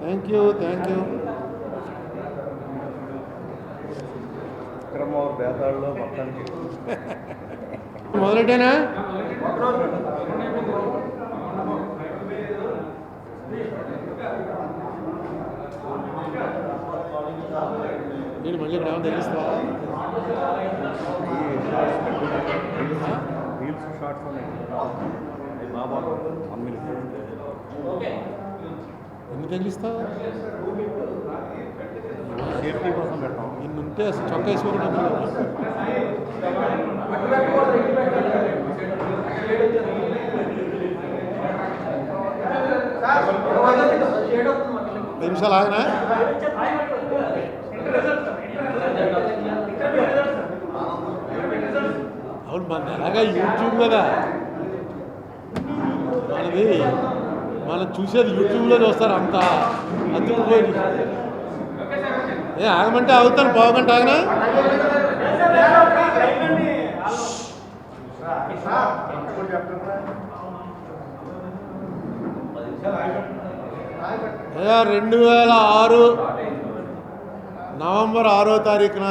Thank you బేతాళలో మొత్తానికి మొదలెట్టేనా? నేను మళ్ళీ ఇక్కడ ఏమైనా తెలుస్తావా? రీల్స్ షార్ట్స్ ఉన్నాయి బాబా ఎన్ని తగిలిస్తావా? సేఫ్టీ కోసం పెడతాం. ఇన్నుంటే అసలు చొక్కా వేసుకోవడం నిమిషాలు ఆగనా? అవును, మన ఎలాగా యూట్యూబ్ కదా మనది, మనం చూసేది యూట్యూబ్లో చూస్తారు. అంత అతుక్కుపోయి ఆగమంటే ఆగుతాను, పావుగంట ఆగనా? అయ్యా 2006 నవంబర్ 6వ తారీఖున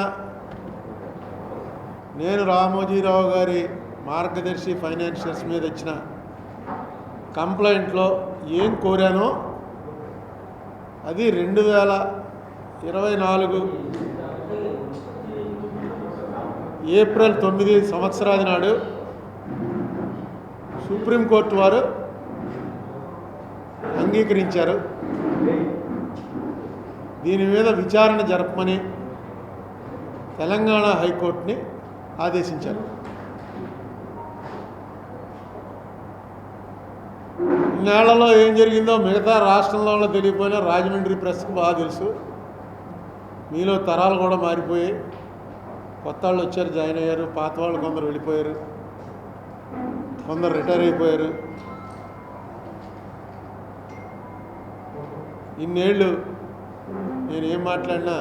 నేను రామోజీరావు గారి మార్గదర్శి ఫైనాన్షియల్స్ మీద ఇచ్చిన కంప్లైంట్లో ఏం కోరానో అది 2024 ఏప్రిల్ 9 సంవత్సరాది నాడు సుప్రీంకోర్టు వారు అంగీకరించారు. దీని మీద విచారణ జరపమని తెలంగాణ హైకోర్టుని ఆదేశించారు. ఇన్నేళ్లలో ఏం జరిగిందో మిగతా రాష్ట్రంలో తెలియపోయినా రాజమండ్రి ప్రెస్కి బాగా తెలుసు. మీలో తరాలు కూడా మారిపోయాయి. కొత్త వాళ్ళు వచ్చారు, జాయిన్ అయ్యారు. పాత వాళ్ళు కొందరు వెళ్ళిపోయారు, కొందరు రిటైర్ అయిపోయారు. ఇన్నేళ్ళు నేను ఏం మాట్లాడినా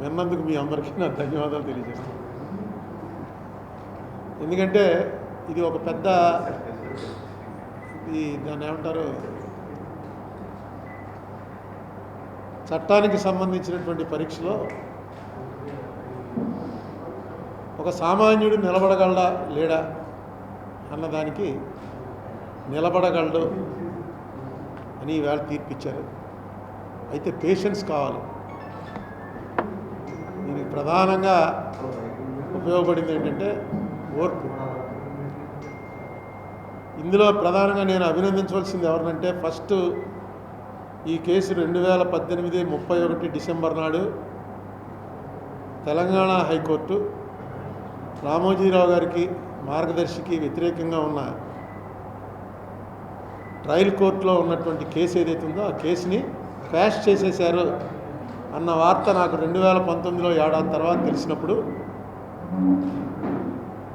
విన్నందుకు మీ అందరికీ నా ధన్యవాదాలు తెలియజేస్తాను. ఎందుకంటే ఇది ఒక పెద్ద దాన్ని ఏమంటారు, చట్టానికి సంబంధించినటువంటి పరీక్షలో ఒక సామాన్యుడు నిలబడగలడా లేడా అన్నదానికి నిలబడగలడు అని ఈవేళ తీర్పిచ్చారు. అయితే పేషెన్స్ కావాలి. దీనికి ప్రధానంగా ఉపయోగపడింది ఏంటంటే ఓర్పు. ఇందులో ప్రధానంగా నేను అభినందించవలసింది ఎవరినంటే, ఫస్ట్ ఈ కేసు 2018 31 డిసెంబర్ నాడు తెలంగాణ హైకోర్టు రామోజీరావు గారికి మార్గదర్శికి వ్యతిరేకంగా ఉన్న ట్రయల్ కోర్టులో ఉన్నటువంటి కేసు ఏదైతే ఉందో ఆ కేసుని క్వాష్ చేసేశారు అన్న వార్త నాకు 2019లో ఏడాది తర్వాత తెలిసినప్పుడు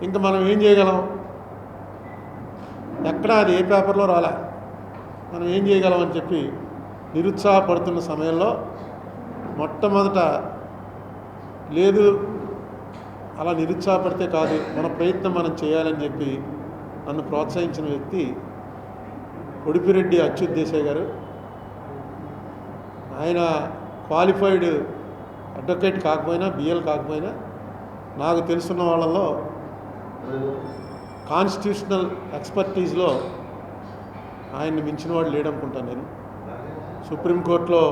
ఇంకా మనం ఏం చేయగలం? ఎక్కడా అది ఏ పేపర్లో రాలే. మనం ఏం చేయగలం అని చెప్పి నిరుత్సాహపడుతున్న సమయంలో మొట్టమొదట లేదు, అలా నిరుత్సాహపడితే కాదు, మన ప్రయత్నం మనం చేయాలని చెప్పి నన్ను ప్రోత్సహించిన వ్యక్తి కొడిపిరెడ్డి అచ్యుత్ దేశాయ్ గారు. ఆయన క్వాలిఫైడ్ అడ్వకేట్ కాకపోయినా, బిఎల్ కాకపోయినా, నాకు తెలుసున్న వాళ్ళలో కాన్స్టిట్యూషనల్ ఎక్స్పర్టీస్లో ఆయన్ని మించిన వాడు లేడనుకుంటాను నేను. సుప్రీంకోర్టులో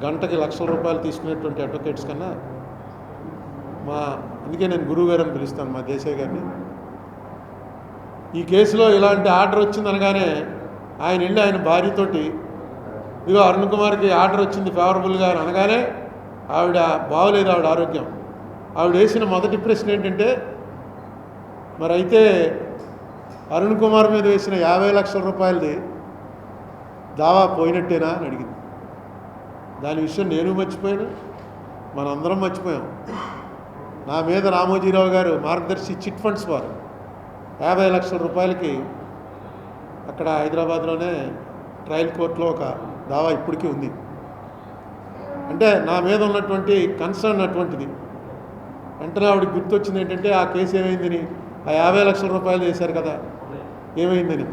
గంటకి లక్షల రూపాయలు తీసుకునేటువంటి అడ్వకేట్స్ కన్నా అందుకే నేను గురువు గారు అని పిలుస్తాను మా దేశాయ్ గారిని. ఈ కేసులో ఇలాంటి ఆర్డర్ వచ్చింది అనగానే ఆయన వెళ్ళి ఆయన భార్యతోటి, ఇదిగో అరుణ్ కుమార్కి ఆర్డర్ వచ్చింది ఫేవరబుల్గా అని అనగానే ఆవిడ బాగోలేదు, ఆవిడ ఆరోగ్యం. ఆవిడ వేసిన మొదటి ప్రశ్న ఏంటంటే, మరి అయితే అరుణ్ కుమార్ మీద వేసిన 50 లక్షల రూపాయలది దావా పోయినట్టేనా అని అడిగింది. దాని విషయం నేను మర్చిపోయాను, మనందరం మర్చిపోయాం. నా మీద రామోజీరావు గారు మార్గదర్శి చిట్ ఫండ్స్ వారు 50 లక్షల రూపాయలకి అక్కడ హైదరాబాద్లోనే ట్రయల్ కోర్టులో ఒక దావా ఇప్పటికీ ఉంది. అంటే నా మీద ఉన్నటువంటి కన్సర్న్ అటువంటిది. వెంటనే ఆవిడకి గుర్తొచ్చింది ఏంటంటే, ఆ కేసు ఏమైందని, ఆ 50 లక్షల రూపాయలు వేశారు కదా, ఏమైందని.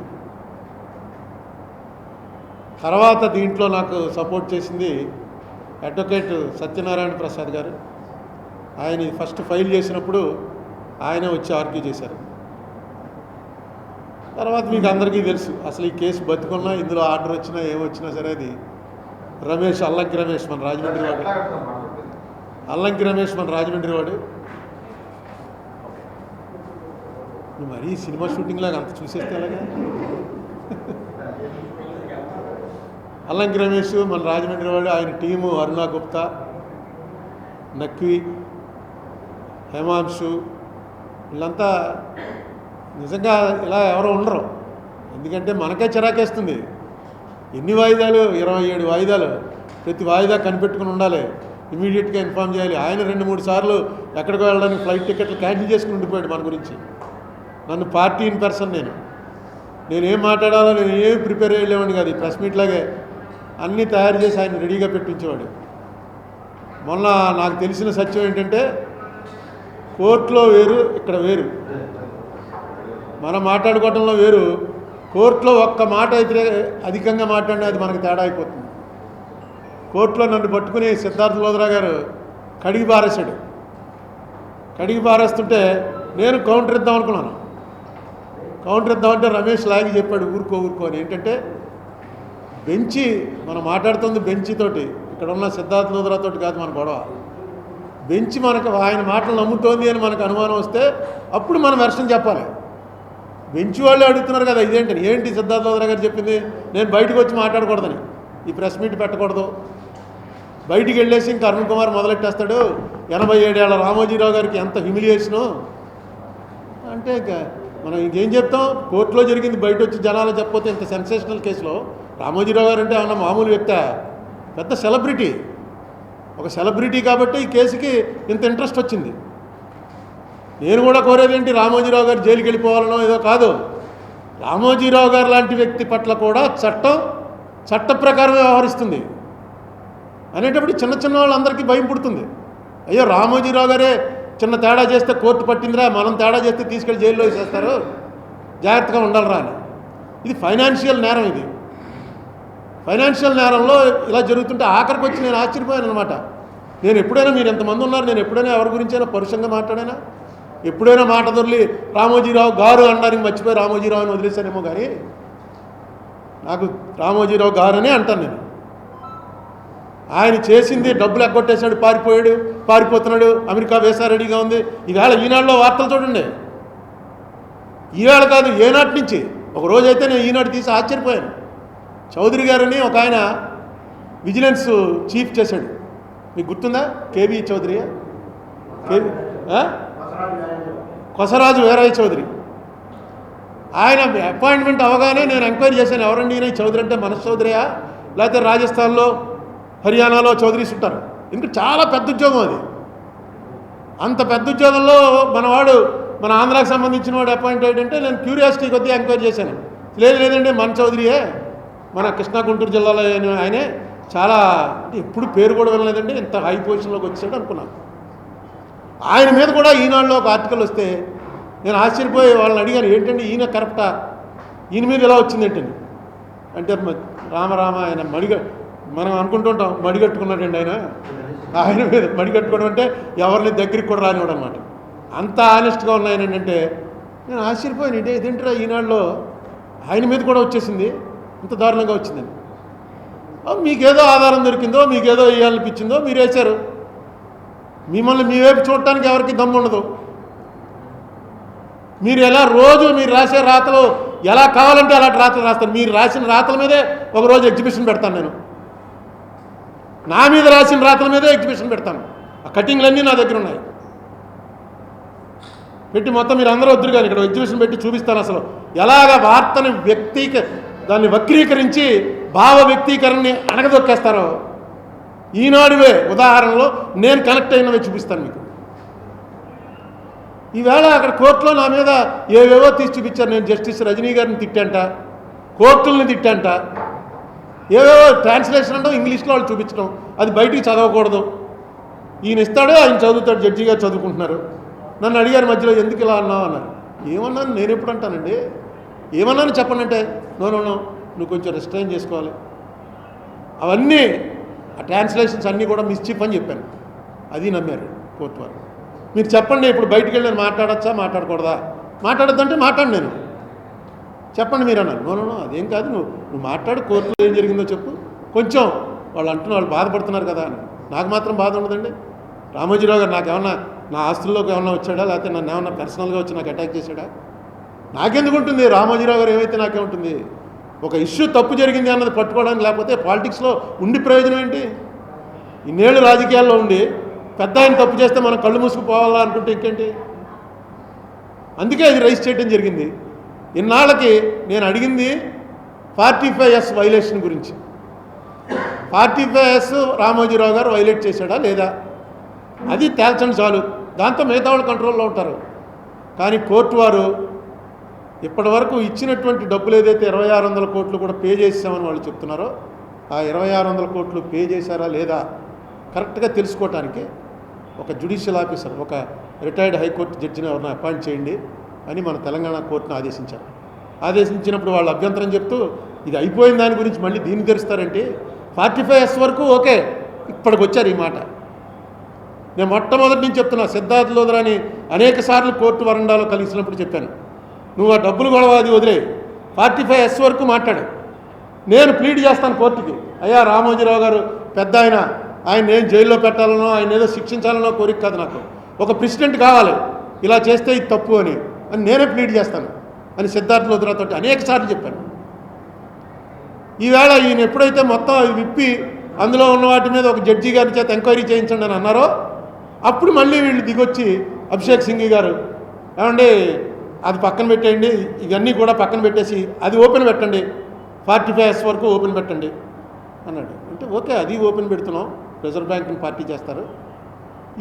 తర్వాత దీంట్లో నాకు సపోర్ట్ చేసింది అడ్వకేట్ సత్యనారాయణ ప్రసాద్ గారు. ఆయన ఫస్ట్ ఫైల్ చేసినప్పుడు ఆయనే వచ్చి ఆర్గ్యూ చేశారు. తర్వాత మీకు అందరికీ తెలుసు అసలు ఈ కేసు బతుకున్నా ఇందులో ఆర్డర్ వచ్చినా ఏమొచ్చినా సరే అది రమేష్, అల్లంకి రమేష్ మన రాజమండ్రి వాడు, అల్లంకి రమేష్ మన రాజమండ్రి వాడు. నువ్వు మరీ సినిమా షూటింగ్ లాగా అంత చూసేస్తే అలాగా. అల్లంకి రమేష్ మన రాజమండ్రి వాడు, ఆయన టీము అరుణ గుప్తా, నక్వి, హేమాంశు, వీళ్ళంతా నిజంగా ఇలా ఎవరో ఉండరు. ఎందుకంటే మనకే చిరాకేస్తుంది. ఎన్ని వాయిదాలు? 27 వాయిదాలు. ప్రతి వాయిదా కనిపెట్టుకుని ఉండాలి, ఇమీడియట్గా ఇన్ఫామ్ చేయాలి. ఆయన 2-3 సార్లు ఎక్కడికి వెళ్ళడానికి ఫ్లైట్ టికెట్లు క్యాన్సిల్ చేసుకుని ఉండిపోయాడు మన గురించి. నన్ను పార్టీ ఇన్ పర్సన్ నేనేం మాట్లాడాలో నేను ఏమి ప్రిపేర్ అయ్యేవాడిని కాదు. ఈ ప్రెస్ మీట్ లాగే అన్నీ తయారు చేసి ఆయన రెడీగా పెట్టించేవాడు. మొన్న నాకు తెలిసిన సత్యం ఏంటంటే కోర్టులో వేరు, ఇక్కడ వేరు. మనం మాట్లాడుకోవడంలో వేరు, కోర్టులో ఒక్క మాట అయితే అధికంగా మాట్లాడినా అది మనకు తేడా అయిపోతుంది. కోర్టులో నన్ను పట్టుకుని సిద్ధార్థ లోద్రా గారు కడిగి పారేశాడు. కడిగి పారేస్తుంటే నేను కౌంటర్ ఇద్దాం అనుకున్నాను. కౌంటర్ ఇద్దామంటే రమేష్ లాగి చెప్పాడు ఊరుకో అని. ఏంటంటే బెంచి మనం మాట్లాడుతుంది బెంచితోటి, ఇక్కడ ఉన్న సిద్ధార్థ లోద్రాతోటి కాదు మన గొడవ. బెంచి మనకు ఆయన మాటలు నమ్ముతోంది అని మనకు అనుమానం వస్తే అప్పుడు మనం వెర్షన్ చెప్పాలి. బెంచి వాళ్ళు అడుగుతున్నారు కదా ఏంటి సిద్ధార్థ లోద్రా గారు చెప్పింది, నేను బయటకు వచ్చి మాట్లాడకూడదని, ఈ ప్రెస్ మీట్ పెట్టకూడదు. బయటికి వెళ్ళేసి ఇంకా అరుణ్ కుమార్ మొదలెట్టేస్తాడు. 87 ఏళ్ల రామోజీరావు గారికి ఎంత హ్యూమిలియేషను అంటే మనం ఇంకేం చెప్తాం. కోర్టులో జరిగింది బయట వచ్చి జనాలు చెప్పకపోతే ఇంత సెన్సేషనల్ కేసులో రామోజీరావు గారు అంటే ఏమన్నా మామూలు వ్యక్తి, పెద్ద సెలబ్రిటీ. ఒక సెలబ్రిటీ కాబట్టి ఈ కేసుకి ఇంత ఇంట్రెస్ట్ వచ్చింది. నేను కూడా కోరేదేంటి, రామోజీరావు గారు జైలుకి వెళ్ళిపోవాలనో ఏదో కాదు. రామోజీరావు గారు లాంటి వ్యక్తి పట్ల కూడా చట్ట ప్రకారమే వ్యవహరిస్తుంది అనేటప్పుడు చిన్న వాళ్ళందరికీ భయం పుడుతుంది. అయ్యో రామోజీరావు గారే చిన్న తేడా చేస్తే కోర్టు పట్టిందిరా, మనం తేడా చేస్తే తీసుకెళ్ళి జైల్లో వేసేస్తారు, జాగ్రత్తగా ఉండాలిరా అని. ఇది ఫైనాన్షియల్ నేరం. ఇది ఫైనాన్షియల్ నేరంలో ఇలా జరుగుతుంటే ఆఖరికి వచ్చి నేను ఆశ్చర్యపోయాను అనమాట. నేను ఎప్పుడైనా, మీరు ఎంతమంది ఉన్నారు, నేను ఎప్పుడైనా ఎవరి గురించైనా పరుషంగా మాట్లాడానా? ఎప్పుడైనా మాట దొరికి రామోజీరావు గారు అనడానికి మర్చిపోయి రామోజీరావు అని వదిలేశానేమో, కానీ నాకు రామోజీరావు గారు అనే అంటాను నేను. ఆయన చేసింది డబ్బులు ఎగ్గొట్టేశాడు, పారిపోతున్నాడు, అమెరికా వేసా రెడీగా ఉంది. ఈవేళ ఈనాడులో వార్తలు చూడండి. ఈవేళ కాదు, ఏనాటి నుంచి. ఒక రోజైతే నేను ఈనాడు తీసి ఆశ్చర్యపోయాను. చౌదరి గారని ఒక ఆయన విజిలెన్స్ చీఫ్ చేశాడు, మీకు గుర్తుందా? కేవీ చౌదరి, కొసరాజు వీరయ్య చౌదరి. ఆయన అపాయింట్మెంట్ అవగానే నేను ఎంక్వైరీ చేశాను, ఎవరండి ఈయన చౌదరి అంటే మనస్ చౌదరియా లేకపోతే రాజస్థాన్లో హర్యానాలో చౌదరీస్ ఉంటారు. ఎందుకంటే చాలా పెద్ద ఉద్యోగం అది. అంత పెద్ద ఉద్యోగంలో మన ఆంధ్రాకి సంబంధించిన వాడు అపాయింట్ అయ్యాడంటే నేను క్యూరియాసిటీ కొద్దీ ఎంక్వైరీ చేశాను. లేదండి మన చౌదరియే, మన కృష్ణా గుంటూరు జిల్లాలో ఆయనే, చాలా ఎప్పుడు పేరు కూడా వినలేదండి, ఇంత హై పొజిషన్లోకి వచ్చాడు అనుకున్నాను. ఆయన మీద కూడా ఈనాడులో ఒక ఆర్టికల్ వస్తే నేను ఆశ్చర్యపోయి వాళ్ళని అడిగాను, ఏంటండి ఈయన కరెక్టా, ఈయన మీద ఇలా వచ్చింది ఏంటండి అంటే, రామ ఆయన మనం అనుకుంటుంటాం మడిగట్టుకున్నాడండి ఆయన మీద మడిగట్టుకోవడం అంటే ఎవరిని దగ్గరికి కూడా రానివాడు అనమాట. అంత ఆనెస్ట్గా ఉన్నాయి ఏంటంటే నేను ఆశ్చర్యపోయాను, ఇదేంటిరా ఈనాడులో ఆయన మీద కూడా వచ్చేసింది, ఇంత దారుణంగా వచ్చిందని. మీకేదో ఆధారం దొరికిందో, మీకేదో వేయాలనిపించిందో మీరు వేశారు. మిమ్మల్ని మీ వైపు చూడటానికి ఎవరికి దమ్ము ఉండదు. మీరు ఎలా రోజు మీరు రాసే రాతలు ఎలా కావాలంటే అలాంటి రాతలు రాస్తారు. మీరు రాసిన రాతల మీదే ఒకరోజు ఎగ్జిబిషన్ పెడతాను నేను. నా మీద రాసిన రాతల మీదే ఎగ్జిబిషన్ పెడతాను. ఆ కటింగ్లన్నీ నా దగ్గర ఉన్నాయి. పెట్టి మొత్తం మీరు అందరూ వద్దురు కానీ ఇక్కడ ఎగ్జిబిషన్ పెట్టి చూపిస్తాను. అసలు ఎలాగ వార్తని దాన్ని వక్రీకరించి భావ వ్యక్తీకరణని అణగదొక్కేస్తారో ఈనాడువే ఉదాహరణలో నేను కనెక్ట్ అయినవి చూపిస్తాను మీకు. ఈవేళ అక్కడ కోర్టులో నా మీద ఏవేవో తీసి చూపించారు. నేను జస్టిస్ రజనీ గారిని తిట్టంట, కోర్టుల్ని తిట్టంట, ఏవేవో ట్రాన్స్లేషన్ అంటే ఇంగ్లీష్లో వాళ్ళు చూపించడం, అది బయటికి చదవకూడదు. ఈయన ఇస్తాడు, ఆయన చదువుతాడు, జడ్జి గారు చదువుకుంటున్నారు. నన్ను అడిగారు మధ్యలో, ఎందుకు ఇలా అన్నావు అన్నారు. ఏమన్నాను, నేను ఎప్పుడు అంటానండి, ఏమన్నాను చెప్పండి అంటే, నో నువ్వు కొంచెం రిస్ట్రైన్ చేసుకోవాలి, అవన్నీ ఆ ట్రాన్స్లేషన్స్ అన్నీ కూడా మిస్చిప్ అని చెప్పాను. అది నమ్మారు కోర్టు వారు. మీరు చెప్పండి, ఇప్పుడు బయటికి వెళ్ళి నేను మాట్లాడచ్చా మాట్లాడకూడదా? మాట్లాడద్దంటే మాట్లాడు, నేను చెప్పండి మీరు అన్నారు. నో అదేం కాదు, నువ్వు మాట్లాడు, కోర్టులో ఏం జరిగిందో చెప్పు. కొంచెం వాళ్ళు బాధపడుతున్నారు కదా అని. నాకు మాత్రం బాధ ఉండదండి. రామోజీరావు గారు నాకేమన్నా నా ఆస్తుల్లోకి ఏమన్నా వచ్చాడా, లేకపోతే నన్ను ఏమన్నా పర్సనల్గా వచ్చి నాకు అటాక్ చేశాడా? నాకెందుకు ఉంటుంది? రామోజీరావు గారు ఏమైతే నాకేముంటుంది? ఒక ఇష్యూ తప్పు జరిగింది అన్నది పట్టుకోవడానికి, లేకపోతే పాలిటిక్స్లో ఉండి ప్రయోజనం ఏంటి? ఇన్నేళ్ళు రాజకీయాల్లో ఉండి పెద్ద ఆయన తప్పు చేస్తే మనం కళ్ళు మూసుకుపోవాలా అనుకుంటే ఇంకేంటి? అందుకే అది రైజ్ చేయడం జరిగింది. ఇన్నాళ్ళకి నేను అడిగింది 45S వైలేషన్ గురించి. 45S రామోజీరావు గారు వైలేట్ చేశాడా లేదా, అది తేల్చండి చాలు. దాంతో మిగతా వాళ్ళు కంట్రోల్లో ఉంటారు. కానీ కోర్టు వారు ఇప్పటి వరకు ఇచ్చినటువంటి డబ్బులు ఏదైతే 2600 కోట్లు కూడా పే చేసామని వాళ్ళు చెప్తున్నారో, ఆ 2600 కోట్లు పే చేశారా లేదా కరెక్ట్గా తెలుసుకోవటానికి ఒక జ్యుడిషియల్ ఆఫీసర్, ఒక రిటైర్డ్ హైకోర్టు జడ్జిని ఎవరిని అపాయింట్ చేయండి అని మన తెలంగాణ కోర్టును ఆదేశించారు. ఆదేశించినప్పుడు వాళ్ళు అభ్యంతరం చెప్తూ ఇది అయిపోయిన దాని గురించి మళ్ళీ దీన్ని తెరుస్తారంటే 45S వరకు ఓకే, ఇప్పటికి వచ్చారు ఈ మాట. నేను మొట్టమొదటి నుంచి చెప్తున్నా, సిద్ధార్థ లోదరాని అనేక సార్లు కోర్టు వరండాలో కలిసినప్పుడు చెప్పాను, నువ్వు ఆ డబ్బులు గొడవ అది వదిలే, 45S వరకు మాట్లాడు. నేను ప్లీడ్ చేస్తాను కోర్టుకి, అయ్యా రామోజీరావు గారు పెద్ద ఆయన నేను జైల్లో పెట్టాలనో ఆయన ఏదో శిక్షించాలనో కోరిక కాదు, నాకు ఒక ప్రెసిడెంట్ కావాలి, ఇలా చేస్తే ఇది తప్పు అని నేనే ప్లీడ్ చేస్తాను అని సిద్ధార్థ లోదరాతో అనేక సార్లు చెప్పాను. ఈవేళ ఈయన ఎప్పుడైతే మొత్తం అవి విప్పి అందులో ఉన్న వాటి మీద ఒక జడ్జి గారి చేత ఎంక్వైరీ చేయించండి అని అన్నారో, అప్పుడు మళ్ళీ వీళ్ళు దిగొచ్చి అభిషేక్ సింఘి గారు ఏమండి అది పక్కన పెట్టేయండి, ఇవన్నీ కూడా పక్కన పెట్టేసి అది ఓపెన్ పెట్టండి, 45S వరకు ఓపెన్ పెట్టండి అన్నాడు. అంటే ఓకే, అది ఓపెన్ పెడుతున్నాం, రిజర్వ్ బ్యాంక్ని పార్టీ చేస్తారు,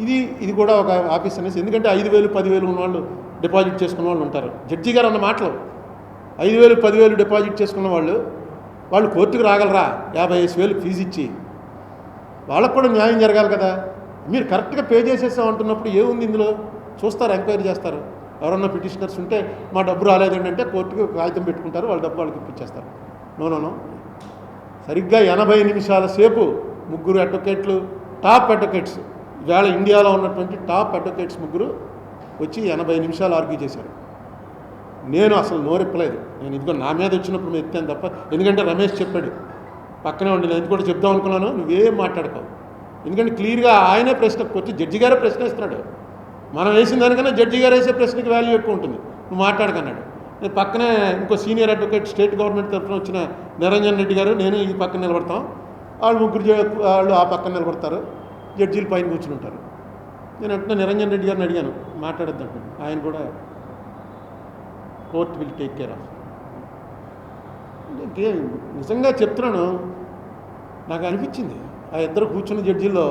ఇది కూడా ఒక ఆఫీస్ అనేసి. ఎందుకంటే 5,000 10,000 ఉన్న వాళ్ళు డిపాజిట్ చేసుకున్న వాళ్ళు ఉంటారు. జడ్జి గారు అన్న మాటలు 5,000 10,000 డిపాజిట్ చేసుకున్న వాళ్ళు కోర్టుకు రాగలరా? 55,000 ఫీజు ఇచ్చి వాళ్ళకు కూడా న్యాయం జరగాలి కదా. మీరు కరెక్ట్గా పే చేసేసాం అంటున్నప్పుడు ఏముంది ఇందులో? చూస్తారు, ఎంక్వైరీ చేస్తారు. ఎవరన్నా పిటిషనర్స్ ఉంటే మా డబ్బు రాలేదండి అంటే కోర్టుకు కాగితం పెట్టుకుంటారు, వాళ్ళ డబ్బు వాళ్ళకి ఇప్పించేస్తారు. నో సరిగ్గా 80 నిమిషాల సేపు ముగ్గురు అడ్వకేట్లు, టాప్ అడ్వకేట్స్, ఇవాళ ఇండియాలో ఉన్నటువంటి టాప్ అడ్వకేట్స్ ముగ్గురు వచ్చి 80 నిమిషాలు ఆర్గ్యూ చేశారు. నేను అసలు నోరెప్పలేదు. నేను ఇదిగో నా మీద వచ్చినప్పుడు మేము ఎత్తాను తప్ప, ఎందుకంటే రమేష్ చెప్పాడు పక్కనే ఉండి, నేను కూడా చెప్దాం అనుకున్నాను, నువ్వేం మాట్లాడతావు. ఎందుకంటే క్లియర్గా ఆయనే ప్రశ్న వచ్చి జడ్జి గారే ప్రశ్న ఇస్తున్నాడు. మనం వేసిన దానికన్నా జడ్జి గారు వేసే ప్రశ్నకి వాల్యూ ఎక్కువ ఉంటుంది, నువ్వు మాట్లాడకన్నాడు. నేను పక్కనే ఇంకో సీనియర్ అడ్వకేట్ స్టేట్ గవర్నమెంట్ తరఫున వచ్చిన నిరంజన్ రెడ్డి గారు, నేను ఈ పక్కన నిలబడతాం, వాళ్ళు వాళ్ళు ఆ పక్కన నిలబడతారు, జడ్జీలు పైన కూర్చుని ఉంటారు. నేను వెంటనే నిరంజన్ రెడ్డి గారిని అడిగాను, మాట్లాడొద్దంటే ఆయన కూడా court will take care of. అంటే నిజంగా చెప్తున్నాను, నాకు అనిపించింది ఆ ఇద్దరు కూర్చున్న జడ్జీల్లో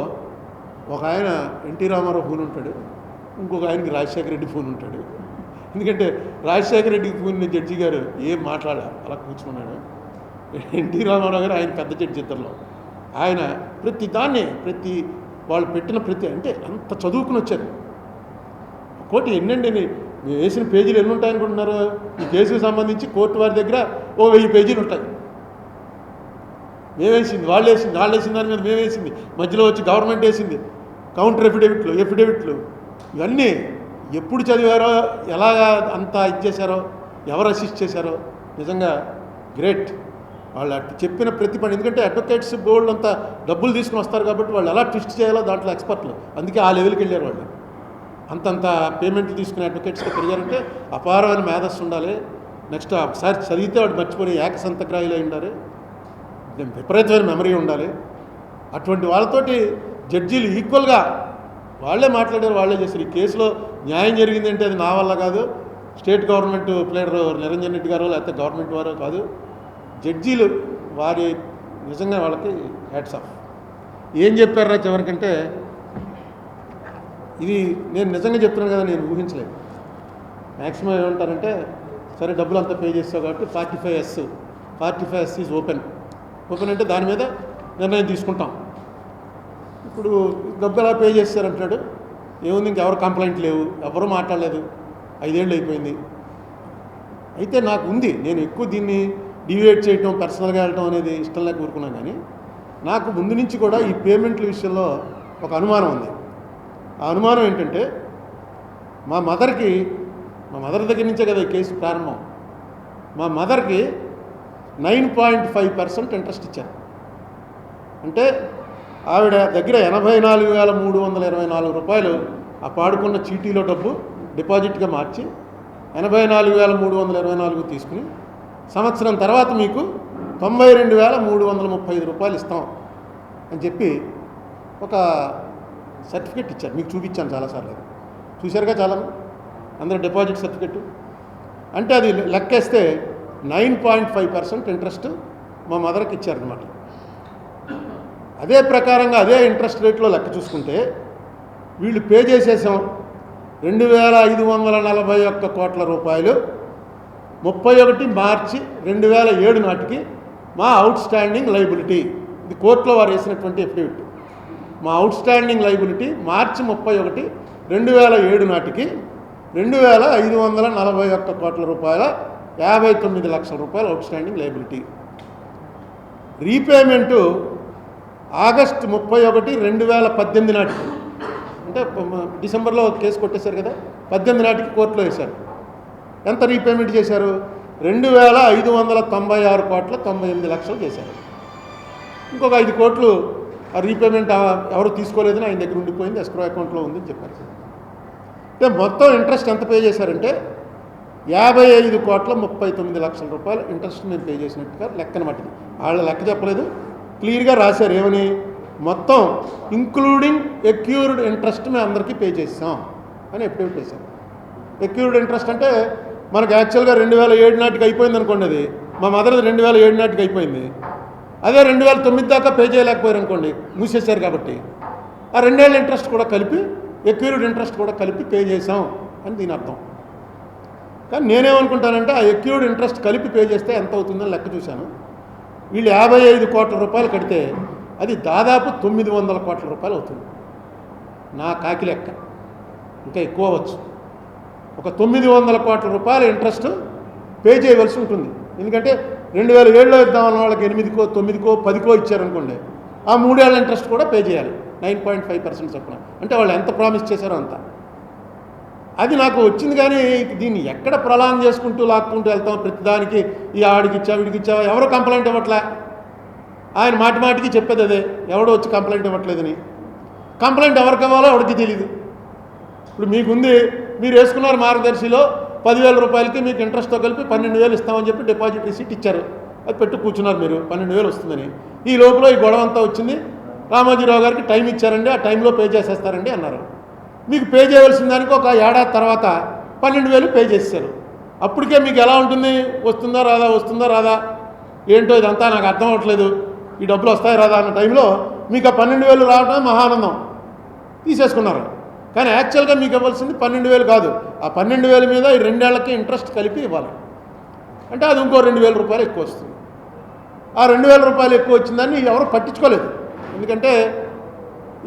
ఒక ఆయన ఎన్టీ రామారావు ఫోన్ ఉంటాడు, ఇంకొక ఆయనకి రాజశేఖర రెడ్డి ఫోన్ ఉంటాడు. ఎందుకంటే రాజశేఖర రెడ్డికి ఫోన్ జడ్జి గారు ఏం మాట్లాడారు, అలా కూర్చున్నాడు. ఎన్టీ రామారావు గారు ఆయన పెద్ద జడ్జి ఇద్దరులో. ఆయన ప్రతి వాళ్ళు పెట్టిన అంటే అంత చదువుకుని వచ్చారు. కోర్టు ఎన్నండి మేము వేసిన పేజీలు ఎన్ని ఉంటాయనుకుంటున్నారు? ఈ కేసుకు సంబంధించి కోర్టు వారి దగ్గర 1000 పేజీలు ఉంటాయి. మేమేసింది, వాళ్ళు వేసిన దాని మీద మేమేసింది, మధ్యలో వచ్చి గవర్నమెంట్ వేసింది, కౌంటర్ ఎఫిడేవిట్లు ఇవన్నీ ఎప్పుడు చదివారో, ఎలాగా అంతా ఇచ్చేశారో, ఎవరు అసిస్ట్ చేశారో, నిజంగా గ్రేట్. వాళ్ళు చెప్పిన ప్రతి పని, ఎందుకంటే అడ్వకేట్స్ బోర్డు అంతా డబ్బులు తీసుకుని వస్తారు కాబట్టి వాళ్ళు ఎలా ట్విస్ట్ చేయాలో దాంట్లో ఎక్స్పర్ట్లు, అందుకే ఆ లెవెల్కి వెళ్ళారు వాళ్ళు. అంతంత పేమెంట్లు తీసుకునే అడ్వకేట్స్గా పెరిగారంటే అపారమైన మేధస్సు ఉండాలి. నెక్స్ట్ ఒకసారి చదివితే వాడు మర్చిపోయి ఏకసంతగ్రాహిలు అయి ఉండాలి, విపరీతమైన మెమరీ ఉండాలి. అటువంటి వాళ్ళతోటి జడ్జీలు ఈక్వల్గా వాళ్ళే మాట్లాడారు, వాళ్ళే చేశారు. ఈ కేసులో న్యాయం జరిగిందంటే అది నా వల్ల కాదు, state government player Niranjan Reddy గారు లేకపోతే గవర్నమెంట్ వారో కాదు, జడ్జీలు వారి నిజంగా వాళ్ళకి హ్యాట్స్ ఆఫ్. ఏం చెప్పారా చివరికంటే, ఇది నేను నిజంగా చెప్తున్నాను కదా, నేను ఊహించలేదు. మ్యాక్సిమం ఏమంటారంటే, సరే డబ్బులు అంతా పే చేస్తావు కాబట్టి 45S ఈజ్ ఓపెన్ అంటే దాని మీద నిర్ణయం తీసుకుంటాం. ఇప్పుడు డబ్బు ఎలా పే చేస్తారంటాడు, ఏముంది, ఇంకెవరు కంప్లైంట్ లేవు, ఎవరు మాట్లాడలేదు, 5 ఏళ్ళు అయిపోయింది. అయితే నాకు ఉంది, నేను ఎక్కువ దీన్ని డివేట్ చేయటం, పర్సనల్గా వెళ్ళటం అనేది ఇష్టం లేక ఊరుకున్నాను. కానీ నాకు ముందు నుంచి కూడా ఈ పేమెంట్ల విషయంలో ఒక అనుమానం ఉంది. ఆ అనుమానం ఏంటంటే మా మదర్ దగ్గర నుంచే కదా ఈ కేసు ప్రారంభం. మా మదర్కి 9.5% ఇంట్రెస్ట్ ఇచ్చారు. అంటే ఆవిడ దగ్గర 84,324 రూపాయలు ఆ పాడుకున్న చీటీలో డబ్బు డిపాజిట్గా మార్చి 84,324 తీసుకుని సంవత్సరం తర్వాత మీకు 92,335 రూపాయలు ఇస్తాం అని చెప్పి ఒక సర్టిఫికెట్ ఇచ్చారు. మీకు చూపించాను చాలాసార్లు. చూశారుగా చాలా అందరూ డిపాజిట్ సర్టిఫికెట్. అంటే అది లెక్కేస్తే 9.5% ఇంట్రెస్ట్ మా మదర్కి ఇచ్చారనమాట. అదే ప్రకారంగా అదే ఇంట్రెస్ట్ రేట్లో లెక్క చూసుకుంటే వీళ్ళు పే చేసేసాం 2,541 కోట్ల రూపాయలు 31 మార్చి 2007 నాటికి మా అవుట్ స్టాండింగ్ లైబిలిటీ. ఇది కోర్టులో వారు వేసినటువంటి ఎఫిడవిట్. మా అవుట్ స్టాండింగ్ లైబిలిటీ మార్చి 31, 2007 నాటికి 2,541 కోట్ల రూపాయల 59 లక్షల రూపాయలు out standing liability. Repayment August 31, 2018 నాటికి, అంటే డిసెంబర్లో కేసు కొట్టేశారు కదా, 18 నాటికి కోర్టులో వేశారు. ఎంత రీపేమెంట్ చేశారు? 2,596 కోట్ల 98 లక్షలు చేశారు. ఇంకొక 5 కోట్లు ఆ రీపేమెంట్ ఎవరు తీసుకోలేదని ఆయన దగ్గర ఉండిపోయింది, ఎస్క్రో అకౌంట్లో ఉందని చెప్పారు. అంటే మొత్తం ఇంట్రెస్ట్ ఎంత పే చేశారంటే 55,39 లక్షల రూపాయలు ఇంట్రెస్ట్ మేము పే చేసినట్టుగా లెక్కనమాట. వాళ్ళ లెక్క చెప్పలేదు, క్లియర్గా రాశారు. ఏమని? మొత్తం ఇంక్లూడింగ్ ఎక్యూర్డ్ ఇంట్రెస్ట్ మేము అందరికీ పే చేసాం అని ఎఫిడవిట్ వేశారు. ఎక్యూర్డ్ ఇంట్రెస్ట్ అంటే మనకు యాక్చువల్గా 2007 నాటికి అయిపోయింది అనుకోండి. అది మా మదర్ది 2007 నాటికి అయిపోయింది. అదే 2009 దాకా పే చేయలేకపోయారు అనుకోండి, మూసేశారు. కాబట్టి ఆ 2 ఏళ్ళ ఇంట్రెస్ట్ కూడా కలిపి, ఎక్యూర్డ్ ఇంట్రెస్ట్ కూడా కలిపి పే చేసాం అని దీని అర్థం. కానీ నేనేమనుకుంటానంటే ఆ ఎక్యూర్డ్ ఇంట్రెస్ట్ కలిపి పే చేస్తే ఎంత అవుతుందని లెక్క చూశాను. వీళ్ళు 55 కోట్ల రూపాయలు కడితే అది దాదాపు 900 కోట్ల రూపాయలు అవుతుంది నా కాకి లెక్క. ఇంకా ఎక్కువ అవ్వచ్చు. ఒక 900 కోట్ల రూపాయల ఇంట్రెస్ట్ పే చేయవలసి ఉంటుంది. ఎందుకంటే 2007లో ఇద్దామన్న వాళ్ళకి 8కో 9కో 10కో ఇచ్చారనుకోండి, ఆ 3 ఏళ్ళ ఇంట్రెస్ట్ కూడా పే చేయాలి 9.5% చొప్పున. అంటే వాళ్ళు ఎంత ప్రామిస్ చేశారో అంత. అది నాకు వచ్చింది. కానీ దీన్ని ఎక్కడ ప్రలాంగ్ చేసుకుంటూ లాక్కుంటూ వెళ్తాం ప్రతిదానికి. ఈ ఆడికి ఇచ్చావు, వీడికి ఇచ్చావా, ఎవరో కంప్లైంట్ ఇవ్వట్లే. ఆయన మాటి మాటికి చెప్పేది అదే, ఎవడో వచ్చి కంప్లైంట్ ఇవ్వట్లేదని. కంప్లైంట్ ఎవరికి ఇవ్వాలో ఎవరికి తెలియదు. ఇప్పుడు మీకుంది, మీరు వేసుకున్నారు మార్గదర్శిలో 10,000 రూపాయలకి మీకు ఇంట్రెస్ట్తో కలిపి 12,000 ఇస్తామని చెప్పి డిపాజిట్ రిసీట్ ఇచ్చారు. అది పెట్టి కూర్చున్నారు మీరు 12,000 వస్తుందని. ఈ లోపల ఈ గొడవ అంతా వచ్చింది. రామోజీరావు గారికి టైం ఇచ్చారండి, ఆ టైంలో పే చేసేస్తారండి అన్నారు. మీకు పే చేయవలసిన దానికి ఒక ఏడాది తర్వాత 12,000 పే చేశారు. అప్పటికే మీకు ఎలా ఉంటుంది? వస్తుందా రాదా, వస్తుందా రాదా, ఏంటో ఇదంతా నాకు అర్థం అవ్వట్లేదు, ఈ డబ్బులు వస్తాయి రాదా అన్న టైంలో మీకు ఆ 12,000 రావడమే మహానందం. తీసేసుకున్నారు. కానీ యాక్చువల్గా మీకు ఇవ్వాల్సింది 12,000 కాదు. ఆ 12,000 మీద ఈ 2 ఏళ్లకి ఇంట్రెస్ట్ కలిపి ఇవ్వాలి. అంటే అది ఇంకో 2,000 రూపాయలు ఎక్కువ వస్తుంది. ఆ 2,000 రూపాయలు ఎక్కువ వచ్చిందని ఎవరు పట్టించుకోలేదు. ఎందుకంటే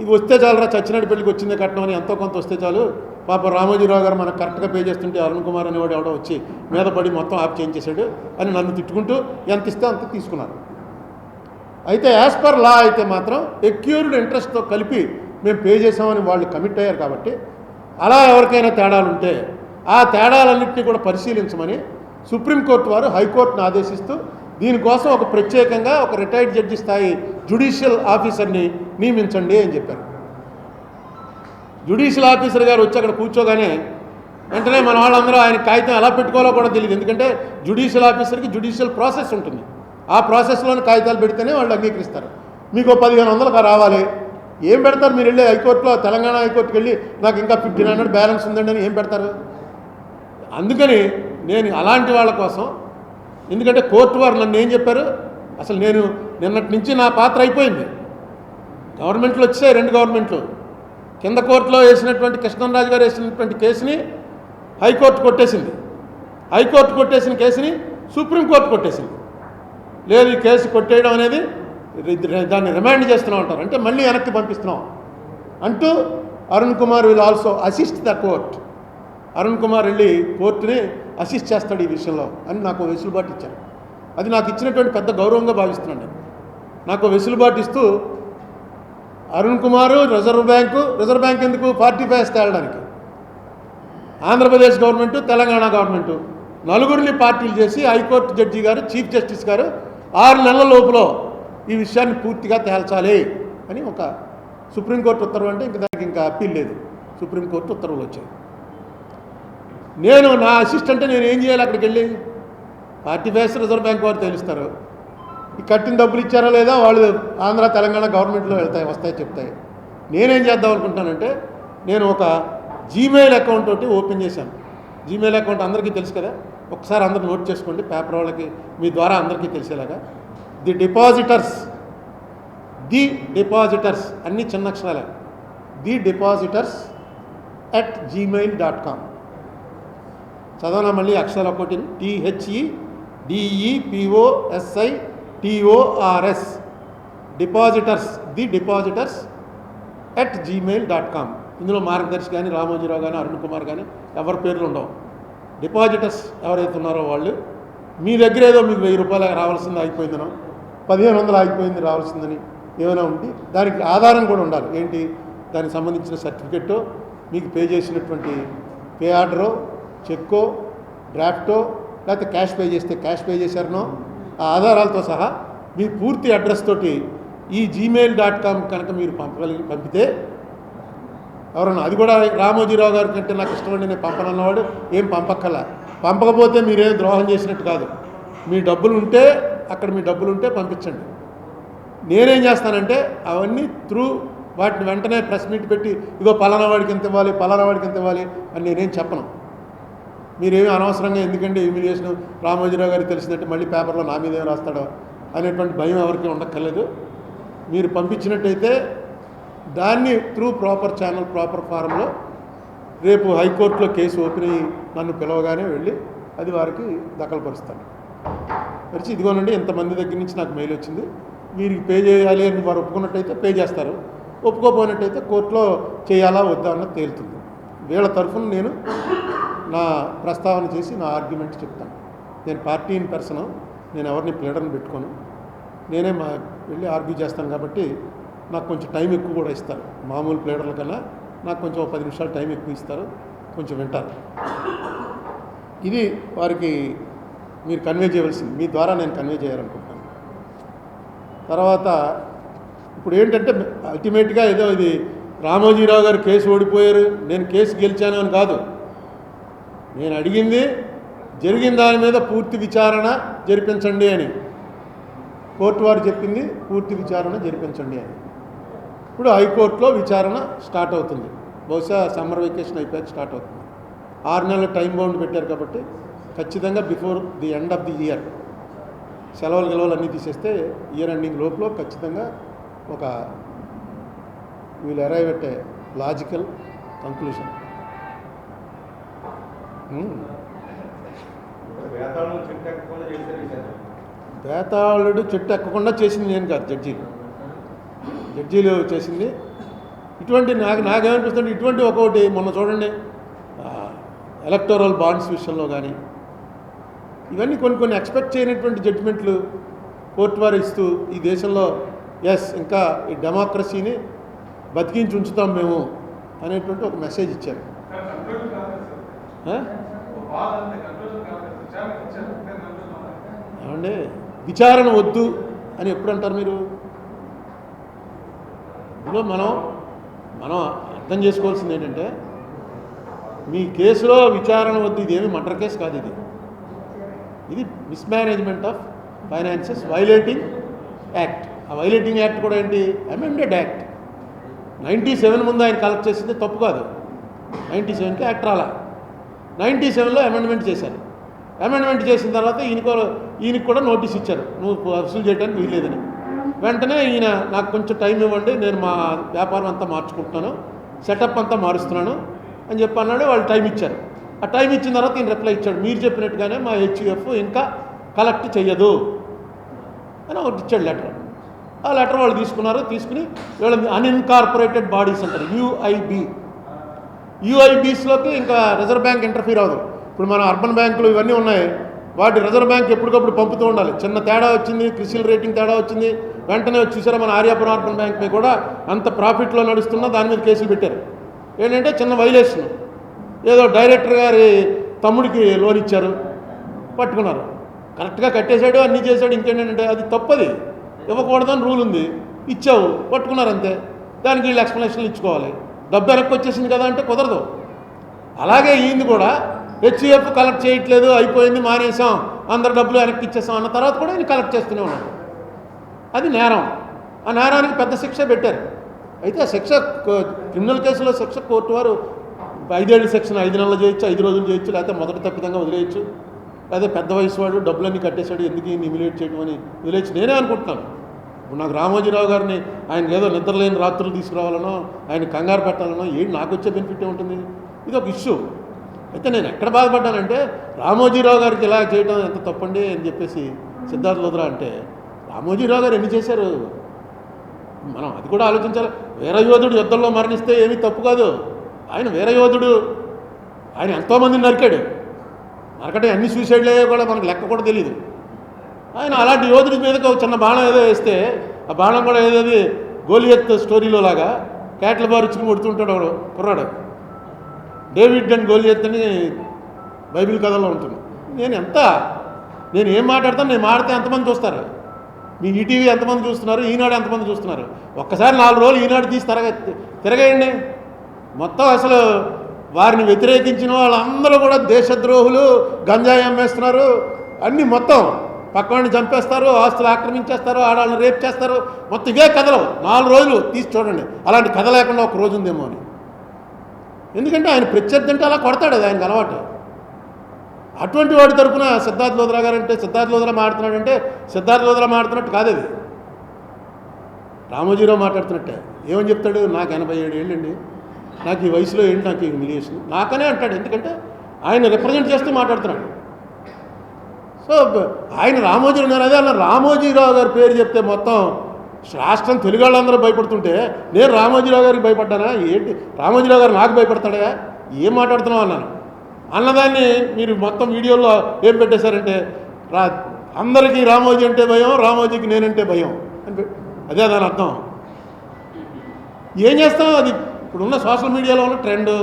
ఇవి వస్తే చాలరా, చచ్చినట్టు పెళ్ళికి వచ్చిందే కట్నం అని ఎంతో కొంత వస్తే చాలు. పాప రామోజీరావు గారు మనకు కరెక్ట్గా పే చేస్తుంటే అరుణ్ కుమార్ అనేవాడు ఎవడో వచ్చి మీద పడి మొత్తం ఆఫ్ చేంజ్ చేశాడు అని నన్ను తిట్టుకుంటూ ఎంత ఇస్తే అంత తీసుకున్నారు. అయితే యాజ్ పర్ లా అయితే మాత్రం ఎక్యూర్డ్ ఇంట్రెస్ట్తో కలిపి మేము పే చేసామని వాళ్ళు కమిట్ అయ్యారు. కాబట్టి అలా ఎవరికైనా తేడాలు ఉంటే ఆ తేడాలన్నింటినీ కూడా పరిశీలించమని సుప్రీంకోర్టు వారు హైకోర్టును ఆదేశిస్తూ దీనికోసం ఒక ప్రత్యేకంగా ఒక రిటైర్డ్ జడ్జి స్థాయి జ్యుడిషియల్ ఆఫీసర్ని నియమించండి అని చెప్పారు. జ్యుడిషియల్ ఆఫీసర్ గారు వచ్చి అక్కడ కూర్చోగానే వెంటనే మన వాళ్ళందరూ ఆయన కాగితం ఎలా పెట్టుకోవాలో కూడా తెలియదు. ఎందుకంటే జ్యుడిషియల్ ఆఫీసర్కి జ్యుడిషియల్ ప్రాసెస్ ఉంటుంది. ఆ ప్రాసెస్లోని కాగితాలు పెడితేనే వాళ్ళు అంగీకరిస్తారు. మీకు 1,500 రావాలి. ఏం పెడతారు? మీరు వెళ్ళి హైకోర్టులో, తెలంగాణ హైకోర్టుకి వెళ్ళి నాకు ఇంకా 1,500 బ్యాలెన్స్ ఉందండి అని ఏం పెడతారు? అందుకని నేను అలాంటి వాళ్ళ కోసం, ఎందుకంటే కోర్టు వారు నన్ను ఏం చెప్పారు, అసలు నేను నిన్నటి నుంచి నా పాత్ర అయిపోయింది. గవర్నమెంట్లు వచ్చాయి, 2 గవర్నమెంట్లు. కింద కోర్టులో వేసినటువంటి కృష్ణంరాజు గారు వేసినటువంటి కేసుని హైకోర్టు కొట్టేసింది. హైకోర్టు కొట్టేసిన కేసుని సుప్రీంకోర్టు కొట్టేసింది. లేదు, ఈ కేసు కొట్టేయడం అనేది దాన్ని రిమాండ్ చేస్తున్నాం అంటారు. అంటే మళ్ళీ వెనక్కి పంపిస్తున్నాం అంటూ Arun Kumar will also assist the court. Arun Kumar వెళ్ళి కోర్టుని అసిస్ట్ చేస్తాడు ఈ విషయంలో అని నాకు వెసులుబాటు ఇచ్చారు. అది నాకు ఇచ్చినటువంటి పెద్ద గౌరవంగా భావిస్తున్నాను నేను. నాకు వెసులుబాటు ఇస్తూ అరుణ్ కుమార్ రిజర్వ్ బ్యాంక్ ఎందుకు 45 తేలడానికి ఆంధ్రప్రదేశ్ గవర్నమెంటు తెలంగాణ గవర్నమెంటు నలుగురిని పార్టీలు చేసి హైకోర్టు జడ్జి గారు చీఫ్ జస్టిస్ గారు 6 నెలల లోపల ఈ విషయాన్ని పూర్తిగా తేల్చాలి అని ఒక సుప్రీంకోర్టు ఉత్తర్వు అంటే ఇంక దానికి ఇంకా అప్పీల్ లేదు. సుప్రీంకోర్టు ఉత్తర్వులు వచ్చాయి. నేను నా అసిస్టెంట్ నేను ఏం చేయాలి? అక్కడికి వెళ్ళి 45 రిజర్వ్ బ్యాంక్ వారు తెలుస్తారు. ఈ కట్టిన డబ్బులు ఇచ్చారో లేదా వాళ్ళు ఆంధ్ర తెలంగాణ గవర్నమెంట్లో వస్తాయి చెప్తాయి. నేనేం చేద్దాం అనుకుంటానంటే నేను ఒక జీమెయిల్ అకౌంట్ ఒకటి ఓపెన్ చేశాను. జీమెయిల్ అకౌంట్ అందరికీ తెలుసు కదా, ఒకసారి అందరూ నోట్ చేసుకోండి పేపర్ వాళ్ళకి, మీ ద్వారా అందరికీ తెలిసేలాగా. ది డిపాజిటర్స్ అన్ని చిన్న అక్షరాలే. The depositors @gmail.com. చదవనా మళ్ళీ అక్షరాలు ఒకటి THEDEPOSITORS depositors the depositors @gmail.com. ఇందులో మార్గదర్శి కానీ రామోజీరావు కానీ అరుణ్ కుమార్ కానీ ఎవరి పేర్లు ఉండవు. డిపాజిటర్స్ ఎవరైతే ఉన్నారో వాళ్ళు మీ దగ్గర ఏదో మీకు 1000 రూపాయలు రావాల్సింది అయిపోయిందనో 1500 ఆగిపోయింది రావాల్సిందని ఏమైనా ఉంటే దానికి ఆధారం కూడా ఉండాలి. ఏంటి? దానికి సంబంధించిన సర్టిఫికెట్టో, మీకు పే చేసినటువంటి పే ఆర్డరో, చెక్కో, డ్రాఫ్టో, లేకపోతే క్యాష్ పే చేస్తే క్యాష్ పే చేశారనో ఆ ఆధారాలతో సహా మీ పూర్తి అడ్రస్ తోటి ఈ gmail.com కనుక మీరు పంపితే ఎవరన్నా, అది కూడా రామోజీరావు గారి కంటే నాకు ఇష్టమండి నేను పంపనన్నవాడు ఏం పంపక్కల. పంపకపోతే మీరేం ద్రోహం చేసినట్టు కాదు. మీ డబ్బులు ఉంటే అక్కడ మీ డబ్బులు ఉంటే పంపించండి. నేనేం చేస్తానంటే అవన్నీ వాటిని వెంటనే ప్రెస్ మీట్ పెట్టి ఇగో పలానా వాడికి ఎంత ఇవ్వాలి, పలానా వాడికి ఎంత ఇవ్వాలి అని నేనేం చెప్పను. మీరేమీ అనవసరంగా ఎందుకంటే హ్యూమిలియేషన్ రామోజీరావు గారికి తెలిసిందంటే మళ్ళీ పేపర్లో నా మీద ఏం రాస్తాడో అనేటువంటి భయం ఎవరికి ఉండక్కర్లేదు. మీరు పంపించినట్టయితే దాన్ని ప్రాపర్ ఛానల్ ప్రాపర్ ఫారంలో రేపు హైకోర్టులో కేసు ఓపెన్ అయ్యి నన్ను పిలవగానే వెళ్ళి అది వారికి దఖలుపరుస్తాను. వచ్చి ఇదిగోనండి ఇంతమంది దగ్గర నుంచి నాకు మెయిల్ వచ్చింది, వీరికి పే చేయాలి అని వారు ఒప్పుకున్నట్టయితే పే చేస్తారు, ఒప్పుకోపోయినట్టయితే కోర్టులో చేయాలా వద్దా అన్నది తేలుతుంది. వీళ్ళ తరఫున నేను నా ప్రస్తావన చేసి నా ఆర్గ్యుమెంట్ చెప్తాను. నేను పార్టీ ఇన్ పర్సన్, నేను ఎవరిని ప్లేడర్ని పెట్టుకోను, నేనే వెళ్ళి ఆర్గ్యూ చేస్తాను. కాబట్టి నాకు కొంచెం టైం ఎక్కువ కూడా ఇస్తారు. మామూలు ప్లేడర్ల కన్నా నాకు కొంచెం 10 నిమిషాలు టైం ఎక్కువ ఇస్తారు, కొంచెం వింటారు. ఇది వారికి మీరు కన్వే చేయవలసింది, మీ ద్వారా నేను కన్వే చేయాలనుకుంటున్నాను. తర్వాత ఇప్పుడు ఏంటంటే అల్టిమేట్గా ఏదో ఇది రామోజీరావు గారు కేసు ఓడిపోయారు, నేను కేసు గెలిచాను అని కాదు. నేను అడిగింది జరిగిన దాని మీద పూర్తి విచారణ జరిపించండి అని. కోర్టు వారు చెప్పింది పూర్తి విచారణ జరిపించండి అని. ఇప్పుడు హైకోర్టులో విచారణ స్టార్ట్ అవుతుంది. బహుశా సమ్మర్ వెకేషన్ అయిపోయాక స్టార్ట్ అవుతుంది. 6 నెలల టైం బౌండ్ పెట్టారు కాబట్టి ఖచ్చితంగా before the end of the year సెలవులు అన్నీ తీసేస్తే ఇయర్ ఎండింగ్ లోపల ఖచ్చితంగా ఒక we'll arrive at a logical conclusion. బేతాళుడు చెట్టు ఎక్కకుండా చేసింది నేను కాదు, జడ్జీలు చేసింది. ఇటువంటి నాకేమనిపిస్తుంది, ఇటువంటి ఒక్కొక్కటి మొన్న చూడండి ఎలక్టోరల్ బాండ్స్ విషయంలో కానీ ఇవన్నీ కొన్ని ఎక్స్పెక్ట్ చేయనటువంటి జడ్జిమెంట్లు కోర్టు వారు ఇస్తూ ఈ దేశంలో ఇంకా ఈ డెమోక్రసీని బతికించి ఉంచుతాం మేము అనేటువంటి ఒక మెసేజ్ ఇచ్చారు. ఏమండి విచారణ వద్దు అని ఎప్పుడు అంటారు మీరు? ఇందులో మనం అర్థం చేసుకోవాల్సింది ఏంటంటే మీ కేసులో విచారణ వద్దు, ఇదేమి మర్డర్ కేసు కాదు, ఇది mismanagement of finances violating act. ఆ వైలేటింగ్ యాక్ట్ కూడా ఏంటి? Amended act. 97 ముందు ఆయన కలెక్ట్ చేసింది తప్పు కాదు, 97కి యాక్ట్ రాలా, 97లో అమెండ్మెంట్ చేశారు. అమెండ్మెంట్ చేసిన తర్వాత ఈయనకి కూడా నోటీస్ ఇచ్చారు, నువ్వు వసూలు చేయడానికి వీల్లేదని. వెంటనే ఈయన నాకు కొంచెం టైం ఇవ్వండి, నేను మా వ్యాపారం అంతా మార్చుకుంటున్నాను, సెటప్ అంతా మారుస్తున్నాను అని చెప్పి అన్నాడు. వాళ్ళు టైం ఇచ్చారు. ఆ టైం ఇచ్చిన తర్వాత ఈయన రిప్లై ఇచ్చాడు, మీరు చెప్పినట్టుగానే మా హెచ్యుఎఫ్ ఇంకా కలెక్ట్ చెయ్యదు అని ఒకటి ఇచ్చాడు లెటర్. ఆ లెటర్ వాళ్ళు తీసుకుని వీళ్ళ అన్ఇన్కార్పొరేటెడ్ బాడీస్ అంటారు, యూఐబీస్లోకి ఇంకా రిజర్వ్ బ్యాంక్ ఇంటర్ఫీర్ అవ్వదు. ఇప్పుడు మన అర్బన్ బ్యాంకులు ఇవన్నీ ఉన్నాయి, వాటి రిజర్వ్ బ్యాంక్ ఎప్పటికప్పుడు పంపుతూ ఉండాలి. చిన్న తేడా వచ్చింది, క్రిసిల్ రేటింగ్ తేడా వచ్చింది, వెంటనే చూసారా మన ఆర్యాపురం అర్బన్ బ్యాంక్పై కూడా అంత ప్రాఫిట్లో నడుస్తున్నా దాని మీద కేసులు పెట్టారు. ఏంటంటే చిన్న వైలేషన్, ఏదో డైరెక్టర్ గారి తమ్ముడికి లోన్ ఇచ్చారు, పట్టుకున్నారు. కరెక్ట్గా కట్టేశాడు, అన్నీ చేశాడు. ఇంకేంటంటే అది తప్పది, ఇవ్వకూడదని రూల్ ఉంది, ఇచ్చావు, పట్టుకున్నారు అంతే. దానికి వీళ్ళు ఎక్స్ప్లెనేషన్లు ఇచ్చుకోవాలి. డబ్బు వెనక్కి వచ్చేసింది కదా అంటే కుదరదు. అలాగే ఈయన కూడా హెచ్ఈఎఫ్ కలెక్ట్ చేయట్లేదు, అయిపోయింది, మానేసాం, అందరు డబ్బులు వెనక్కి ఇచ్చేసాం అన్న తర్వాత కూడా ఈయన కలెక్ట్ చేస్తూనే ఉన్నాడు. అది నేరం. ఆ నేరానికి పెద్ద శిక్ష పెట్టారు. అయితే ఆ శిక్ష క్రిమినల్ కేసులో శిక్ష కోర్టు వారు 5 ఏళ్ళ సెక్షన్ 5 నెలలు చేయొచ్చు, 5 రోజులు చేయొచ్చు, లేకపోతే మొదటి తప్పిదంగా వదిలేయచ్చు, లేదా పెద్ద వయసు వాడు డబ్బులన్నీ కట్టేశాడు ఎందుకు ఈయన ఇమిలేట్ చేయడం అని వదిలేయచ్చు. నేనే అనుకుంటున్నాను. ఇప్పుడు నాకు రామోజీరావు గారిని ఆయన ఏదో నిద్రలేని రాత్రులు తీసుకురావాలనో ఆయన కంగారు పెట్టాలనో ఏంటి నాకు వచ్చే బెనిఫిట్ ఉంటుంది? ఇది ఒక ఇష్యూ. అయితే నేను ఎక్కడ బాధపడ్డానంటే రామోజీరావు గారికి ఇలా చేయడం ఎంత తప్పండి అని చెప్పేసి సిద్ధార్థ లోద్రా అంటే, రామోజీరావు గారు ఎన్ని చేశారు మనం అది కూడా ఆలోచించాలి. వీరయోధుడు యుద్ధంలో మరణిస్తే ఏమీ తప్పు కాదు. ఆయన వీరయోధుడు, ఆయన ఎంతోమందిని నరికాడు. నరకటే అన్ని సూసైడ్లే కూడా మనకు లెక్క కూడా తెలియదు. ఆయన అలాంటి యోధుడి మీదకి ఒక చిన్న బాణం ఏదో వేస్తే ఆ బాణం కూడా ఏదోది గోలియత్ స్టోరీలో లాగా క్యాట్ల బారుచుకుని కొడుతుంటాడు వాడు కుర్రాడు. డేవిడ్ అండ్ గోలియత్ అని బైబిల్ కథలో ఉంటుంది. నేను ఏం మాట్లాడతాను, నేను మాడితే ఎంతమంది చూస్తారు? మీ ఈటీవీ ఎంతమంది చూస్తున్నారు, ఈనాడు ఎంతమంది చూస్తున్నారు? ఒక్కసారి 4 రోజులు ఈనాడు తీసి తిరగేయండి. మొత్తం అసలు వారిని వ్యతిరేకించిన వాళ్ళందరూ కూడా దేశద్రోహులు, గంజాయి అమ్మేస్తున్నారు, అన్నీ మొత్తం పక్కవాడిని చంపేస్తారు, ఆస్తులు ఆక్రమించేస్తారు, ఆడవాళ్ళని రేప్ చేస్తారు, మొత్తం ఇవే కథలు. 4 రోజులు తీసి చూడండి. అలాంటి కథ లేకుండా ఒక రోజు ఉందేమో అని. ఎందుకంటే ఆయన ప్రత్యర్థి అంటే అలా కొడతాడు, అది ఆయనకు అలవాటు. అటువంటి వాడి తరపున సిద్ధార్థ లోద్రా గారు అంటే సిద్ధార్థ లోద్రా మాట్లాడుతున్నాడంటే సిద్ధార్థ లోద్రా మాట్లాడుతున్నట్టు కాదు, అది రామోజీరావు మాట్లాడుతున్నట్టే. ఏమని చెప్తాడు? నాకు 87 ఏళ్ళండి, నాకు ఈ వయసులో ఏంటి నాకు ఈ హ్యూమిలియేషన్ నాకనే అంటాడు. ఎందుకంటే ఆయన రిప్రజెంట్ చేస్తూ మాట్లాడుతున్నాడు. సో ఆయన రామోజీరావు గారు అదే అన్న, రామోజీరావు గారి పేరు చెప్తే మొత్తం రాష్ట్రం తెలుగు వాళ్ళందరూ భయపడుతుంటే నేను రామోజీరావు గారికి భయపడ్డానా ఏంటి? రామోజీరావు గారు నాకు భయపడతాడా? ఏం మాట్లాడుతున్నావు అన్నాను. అన్నదాన్ని మీరు మొత్తం వీడియోలో ఏం పెట్టేశారంటే అందరికీ రామోజీ అంటే భయం, రామోజీకి నేనంటే భయం అని. అదే దాని అర్థం. ఏం చేస్తాం? అది ఇప్పుడున్న సోషల్ మీడియాలో ఉన్న ట్రెండ్.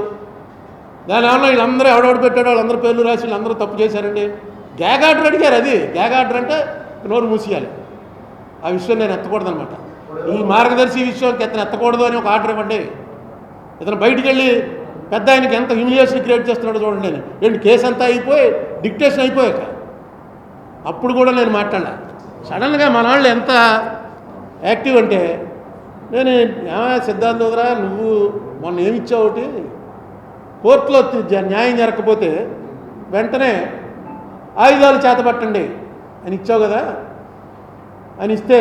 దాని ఏమన్నా వీళ్ళందరూ ఎవడెవడు పెట్టాడు, వాళ్ళందరూ పేర్లు రాసి వీళ్ళందరూ తప్పు చేశారండి. గ్యాగ్ ఆర్డర్ అడిగారు. అది గ్యాగ్ ఆర్డర్ అంటే నోరు మూసేయాలి. ఆ విషయం నేను ఎత్తకూడదు అనమాట. ఈ మార్గదర్శి విషయం ఇతను ఎత్తకూడదు అని ఒక ఆర్డర్ ఇవ్వండి. ఇతను బయటికి వెళ్ళి పెద్ద ఆయనకి ఎంత హ్యూమిలియేషన్ క్రియేట్ చేస్తున్నాడో చూడండి. నేను ఏంటి కేసు అంతా అయిపోయి డిక్టేషన్ అయిపోయాక అప్పుడు కూడా నేను మాట్లాడలే. సడన్గా మన వాళ్ళు ఎంత యాక్టివ్ అంటే నేను సిద్ధార్థ లోద్రా నువ్వు మొన్న ఏమిచ్చావు ఒకటి, కోర్టులో న్యాయం జరగకపోతే వెంటనే ఆయుధాలు చేతపట్టండి అని ఇచ్చావు కదా అని ఇస్తే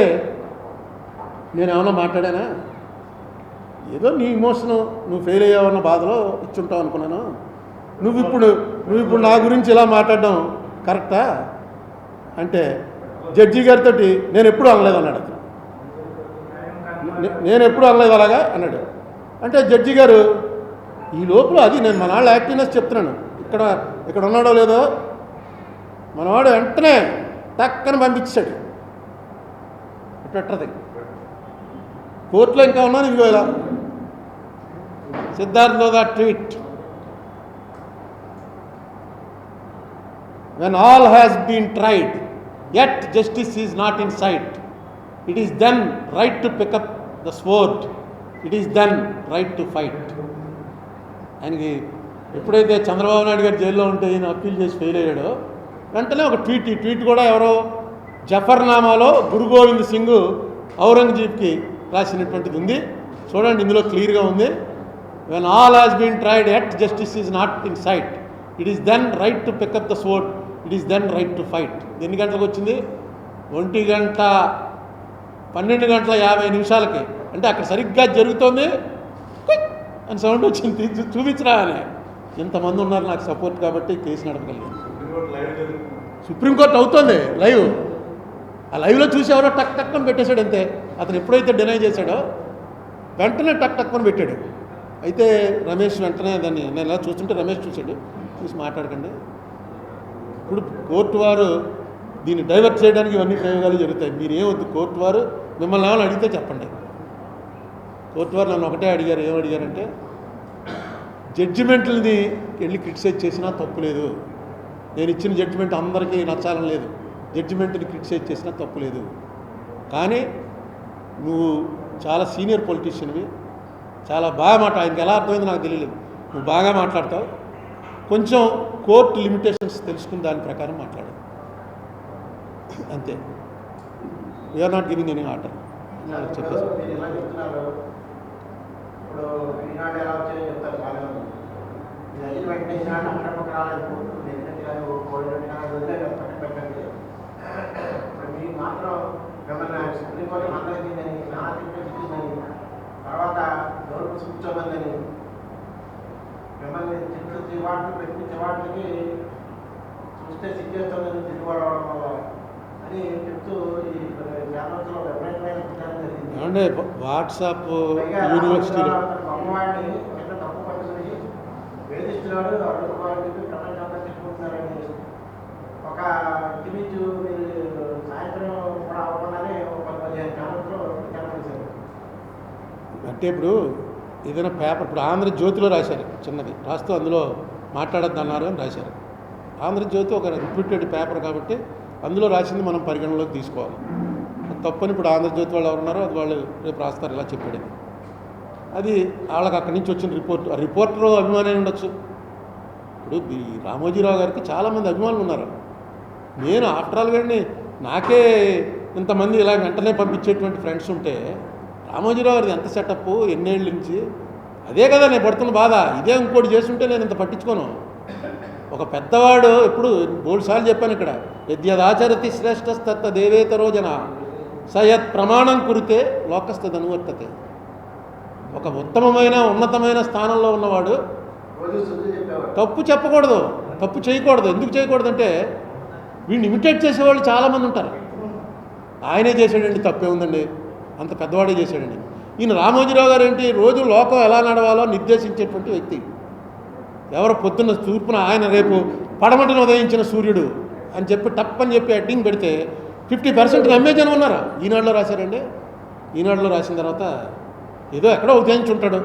నేను ఏమన్నా మాట్లాడానా? ఏదో నీ ఇమోషను, నువ్వు ఫెయిల్ అయ్యావన్న బాధలో ఇచ్చుంటావు అనుకున్నాను. నువ్వు ఇప్పుడు నా గురించి ఇలా మాట్లాడడం కరెక్టా అంటే జడ్జి గారితో నేను ఎప్పుడు అనలేదు అన్నాడు. నేను ఎప్పుడు అనలేదు అలాగా అన్నాడు. అంటే జడ్జి గారు ఈ లోపల అది నేను మన వాళ్ళు యాక్టివ్నెస్ చెప్తున్నాను. ఇక్కడ ఉన్నాడో లేదో మనవాడు వెంటనే టక్కన పంపించాడు. పెట్టది కోర్టులో ఇంకా ఉన్నాను. ఇంకో ఇలా Siddharth Luthra tweet, when all has been tried yet justice is not in sight, it is then right to pick up the sword, it is then right to fight. ఆయనకి ఎప్పుడైతే చంద్రబాబు నాయుడు గారు జైల్లో ఉంటే ఈయన అప్పీల్ చేసి ఫెయిల్ అయ్యాడో వెంటనే ఒక ట్వీట్, ఈ ట్వీట్ కూడా ఎవరో జఫర్నామాలో గురు గోవింద్ సింగ్ ఔరంగజీబ్కి రాసినటువంటిది ఉంది. చూడండి, ఇందులో క్లియర్గా ఉంది. when all has been tried yet justice is not in sight, it is then right to pick up the sword, it is then right to fight. ఎన్ని గంటలకు వచ్చింది? 1:12:50 అంటే అక్కడ సరిగ్గా జరుగుతోంది అని సౌండ్ వచ్చింది. చూపించరా అని ఎంతమంది ఉన్నారు నాకు సపోర్ట్ కాబట్టి కేసు నడపగలిగాను. సుప్రీంకోర్టు అవుతుంది లైవ్. ఆ లైవ్లో చూసి ఎవరో టక్ టక్ అని పెట్టేశాడు అంతే. అతను ఎప్పుడైతే డినై చేశాడో వెంటనే టక్ టక్ అని పెట్టాడు. అయితే రమేష్ వెంటనే దాన్ని నేను ఇలా చూస్తుంటే రమేష్ చూశాడు, చూసి మాట్లాడకండి, ఇప్పుడు కోర్టు వారు దీన్ని డైవర్ట్ చేయడానికి ఇవన్నీ ప్రయోగాలు జరుగుతాయి, మీరేమొద్దు, కోర్టు వారు మిమ్మల్ని ఏమైనా అడిగితే చెప్పండి. కోర్టు వారు నన్ను ఒకటే అడిగారు, ఏమడిగారంటే జడ్జిమెంట్లని వెళ్ళి క్రిటిసైజ్ చేసినా తప్పు లేదు, నేను ఇచ్చిన జడ్జిమెంట్ అందరికీ నచ్చాలని లేదు, జడ్జిమెంట్ని క్రిటిసైజ్ చేసినా తప్పు లేదు, కానీ నువ్వు చాలా సీనియర్ పొలిటీషియన్వి, చాలా బాగా ఆయనకి ఎలా అర్థమైంది నాకు తెలియలేదు, నువ్వు బాగా మాట్లాడతావు, కొంచెం కోర్టు లిమిటేషన్స్ తెలుసుకుని దాని ప్రకారం మాట్లాడు, అంతే. We are not giving any order చెప్పేసి. ఇప్పుడు ఈనాడు ఎలా వచ్చాయో చెప్తారు చాలా మంది. ఇది అయిన వెంటనే ఈనాడు అక్కడ రాలేదు, ఎందుకంటే కానీ కోడినట్టు కానీ వదిలేదు పక్కన పెట్టండి. ఇప్పుడు మీరు మాత్రం మిమ్మల్ని సుప్రీంకోర్టు మందలించిందని, నానా తిట్టిందని, తర్వాత డోర్ కూర్చోమందని, మిమ్మల్ని చెట్లు చివాట్లు పెట్టి చివాట్లకి చూస్తే సిగ్గేస్తుందని తిరుగుబడవడం వల్ల అని చెప్తూ ఈ గ్రామంలో విపరీతమైన ప్రచారం జరిగింది. అంటే వాట్సాప్ యూనివర్సిటీలో అమ్మవాడిని ఎక్కడ తప్పు పట్టుకుని వేధిస్తున్నాడు, అడుగుకోవాలని చెప్పి ప్రపంచంగా చెప్పుకుంటున్నారని ఒక ఇంచుమించు మీరు సాయంత్రం కూడా అవ్వకుండానే ఒక 15 ఛానల్స్లో ప్రచారం చేశారు. అంటే ఇప్పుడు ఏదైనా పేపర్, ఇప్పుడు ఆంధ్రజ్యోతిలో రాశారు, చిన్నది రాస్తూ అందులో మాట్లాడద్దు అన్నారు అని రాశారు. ఆంధ్రజ్యోతి ఒక రిప్యూటెడ్ పేపర్ కాబట్టి అందులో రాసింది మనం పరిగణలోకి తీసుకోవాలి. తప్పని ఇప్పుడు ఆంధ్రజ్యోతి వాళ్ళు ఎవరున్నారో అది వాళ్ళు రేపు రాస్తారు, ఇలా చెప్పాడు. అది వాళ్ళకి అక్కడి నుంచి వచ్చిన రిపోర్ట్, ఆ రిపోర్టర్ అభిమానం ఉండొచ్చు. ఇప్పుడు ఈ రామోజీరావు గారికి చాలామంది అభిమానులు ఉన్నారు. నేను ఆఫ్టర్ ఆల్ గారిని నాకే ఇంతమంది ఇలా వెంటనే పంపించేటువంటి ఫ్రెండ్స్ ఉంటే రామోజీరావు గారిది ఎంత సెటప్, ఎన్నేళ్ళ నుంచి, అదే కదా నేను పడుతున్న బాధ. ఇదే ఇంకోటి చేస్తుంటే నేను ఇంత పట్టించుకోను. ఒక పెద్దవాడు ఎప్పుడు 3 సార్లు చెప్పాను ఇక్కడ, యద్యదాచరతి శ్రేష్టస్తత్త దేవేతరో జన సయత్ ప్రమాణం కురితే లోకస్తదనువర్తతే. ఒక ఉత్తమమైన ఉన్నతమైన స్థానంలో ఉన్నవాడు తప్పు చెప్పకూడదు, తప్పు చేయకూడదు. ఎందుకు చేయకూడదు అంటే వీడిని ఇమిటేట్ చేసేవాళ్ళు చాలామంది ఉంటారు. ఆయనే చేశాడండి, తప్పే ఉందండి, అంత పెద్దవాడే చేశాడండి. ఈయన రామోజీరావు గారు ఏంటి, రోజు లోకం ఎలా నడవాలో నిర్దేశించేటువంటి వ్యక్తి. ఎవరు పొద్దున్న తూర్పున ఆయన రేపు పడమటిన ఉదయించిన సూర్యుడు అని చెప్పి టప్పని చెప్పి హెడ్డింగ్ పెడితే 50% నమ్మే జనం ఉన్నారు. ఈనాడులో రాశారండి. ఈనాడులో రాసిన తర్వాత ఏదో ఎక్కడో ఉదయించుంటాడు,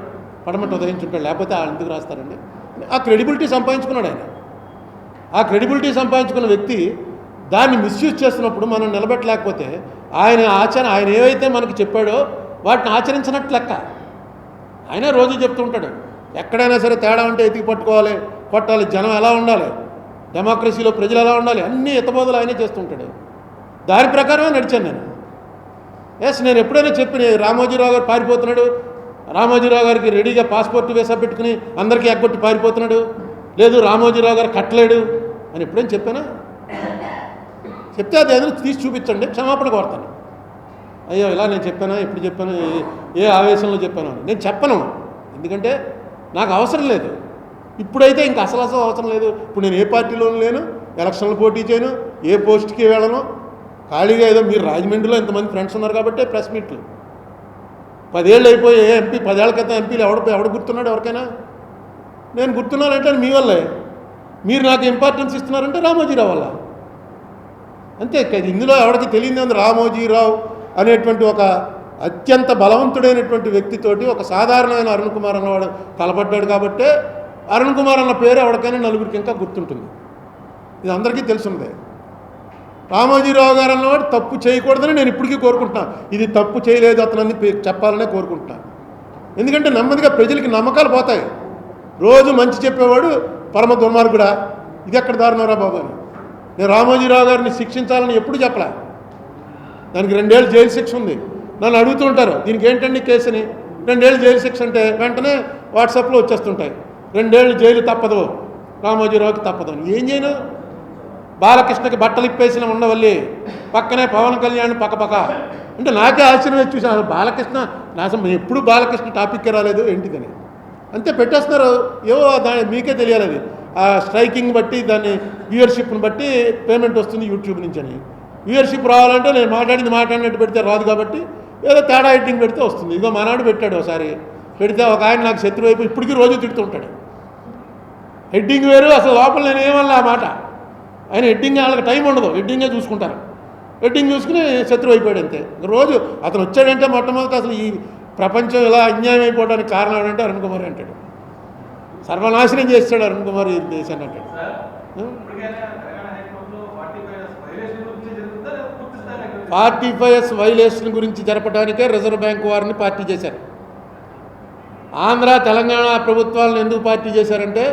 పడమటి ఉదయించుంటాడు, లేకపోతే వాళ్ళు ఎందుకు రాస్తారండి? ఆ క్రెడిబిలిటీ సంపాదించుకున్నాడు ఆయన. ఆ క్రెడిబిలిటీ సంపాదించుకున్న వ్యక్తి దాన్ని మిస్యూజ్ చేస్తున్నప్పుడు మనం నిలబెట్టలేకపోతే ఆయన ఏవైతే మనకి చెప్పాడో వాటిని ఆచరించినట్లు లెక్క. ఆయనే రోజు చెప్తూ ఉంటాడు, ఎక్కడైనా సరే తేడా ఉంటే ఎతికి పట్టుకోవాలి, కొట్టాలి, జనం ఎలా ఉండాలి, డెమోక్రసీలో ప్రజలు ఎలా ఉండాలి, అన్నీ ఎత్తబోదలు ఆయనే చేస్తుంటాడు. దాని ప్రకారమే నడిచాను నేను. నేను ఎప్పుడైనా చెప్పిన రామోజీరావు గారు పారిపోతున్నాడు, రామోజీరావు గారికి రెడీగా పాస్పోర్ట్ వీసా పెట్టుకుని అందరికీ ఎగ్గొట్టి పారిపోతున్నాడు, లేదు రామోజీరావు గారు కట్టలేడు అని ఎప్పుడైనా చెప్పానా? చెప్తే అది ఏదైనా తీసి చూపించండి, క్షమాపణ కోరుతాను. అయ్యో ఇలా నేను చెప్పానా, ఎప్పుడు చెప్పాను, ఏ ఆవేశంలో చెప్పాను అని నేను చెప్పను. ఎందుకంటే నాకు అవసరం లేదు. ఇప్పుడైతే ఇంకా అసలు అవసరం లేదు. ఇప్పుడు నేను ఏ పార్టీలోనూ లేను, ఎలక్షన్లు పోటీ చేయను, ఏ పోస్ట్కి వెళ్ళను, ఖాళీగా ఏదో మీరు రాజమండ్రిలో ఇంతమంది ఫ్రెండ్స్ ఉన్నారు కాబట్టి ప్రెస్ మీట్లు. 10 ఏళ్ళు అయిపోయి ఎంపీ, 10 ఏళ్ల క్రితం ఎంపీలు ఎవడు గుర్తున్నాడు ఎవరికైనా? నేను గుర్తున్నానంటే మీ వల్లే. మీరు నాకు ఇంపార్టెన్స్ ఇస్తున్నారంటే రామోజీరావు వల్ల, అంతే. ఇందులో ఎవరికి తెలియదు, రామోజీరావు అనేటువంటి ఒక అత్యంత బలవంతుడైనటువంటి వ్యక్తితోటి ఒక సాధారణమైన అరుణ్ కుమార్ అన్నవాడు కలపడ్డాడు కాబట్టే అరుణ్ కుమార్ అన్న పేరు ఎవరికైనా నలుగురికి ఇంకా గుర్తుంటుంది. ఇది అందరికీ తెలుసుందే. రామోజీరావు గారు అన్నవాడు తప్పు చేయకూడదని నేను ఇప్పటికీ కోరుకుంటున్నాను. ఇది తప్పు చేయలేదు అతనని చెప్పాలనే కోరుకుంటున్నాను. ఎందుకంటే నెమ్మదిగా ప్రజలకి నమ్మకాలు పోతాయి. రోజు మంచి చెప్పేవాడు పరమ దుర్మార్గుడా, ఇది ఎక్కడ దారుణరా బాబు అని. నేను రామోజీరావు గారిని శిక్షించాలని ఎప్పుడు చెప్పలే. దానికి 2 ఏళ్ళు జైలు శిక్ష ఉంది. నన్ను అడుగుతూ ఉంటారు, దీనికి ఏంటండి కేసుని? 2 ఏళ్ళు జైలు శిక్ష అంటే వెంటనే వాట్సాప్లో వచ్చేస్తుంటాయి, 2 ఏళ్ళు జైలు తప్పదు, రామోజీరావుకి తప్పదు అని. ఏం చేయను? బాలకృష్ణకి బట్టలు ఇప్పేసిన ఉండవల్లి, పక్కనే పవన్ కళ్యాణ్ పక్కపక్క అంటే నాకే ఆశ్చర్యం వచ్చి చూసాను. బాలకృష్ణ నాశనం, ఎప్పుడు బాలకృష్ణ టాపిక్కే రాలేదు ఏంటిదని. అంతే పెట్టేస్తున్నారు. ఏవో దాని మీకే తెలియాలి. అది ఆ స్ట్రైకింగ్ బట్టి, దాన్ని వ్యూవర్షిప్ని బట్టి పేమెంట్ వస్తుంది యూట్యూబ్ నుంచి అని. వ్యూవర్షిప్ రావాలంటే నేను మాట్లాడినట్టు పెడితే రాదు కాబట్టి ఏదో తేడా ఎడిటింగ్ పెడితే వస్తుంది. ఇదిగో మనాడు పెట్టాడు ఒకసారి, పెడితే ఒక ఆయన నాకు శత్రువు అయిపోయి ఇప్పటికీ రోజు తిడుతుంటాడు. హెడ్డింగ్ వేరు, అసలు లోపల నేను ఏమన్నా ఆ మాట. ఆయన హెడ్డింగ్ వాళ్ళకి టైం ఉండదు, హెడ్డింగే చూసుకుంటారు. ఎడ్డింగ్ చూసుకుని శత్రువు అయిపోయాడు అంతే. రోజు అతను వచ్చాడంటే మొట్టమొదటి అసలు ఈ ప్రపంచం ఇలా అన్యాయం అయిపోవడానికి కారణం ఏంటంటే అరుణ్ కుమార్ అంటాడు. సర్వనాశనం చేస్తాడు అరుణ్ కుమార్ ఈ దేశాన్ని అంటాడు. 45S వైలేషన్ గురించి జరపడానికే రిజర్వ్ బ్యాంక్ వారిని పార్టీ చేశారు. ఆంధ్ర తెలంగాణ ప్రభుత్వాలను ఎందుకు పార్టీ చేశారంటే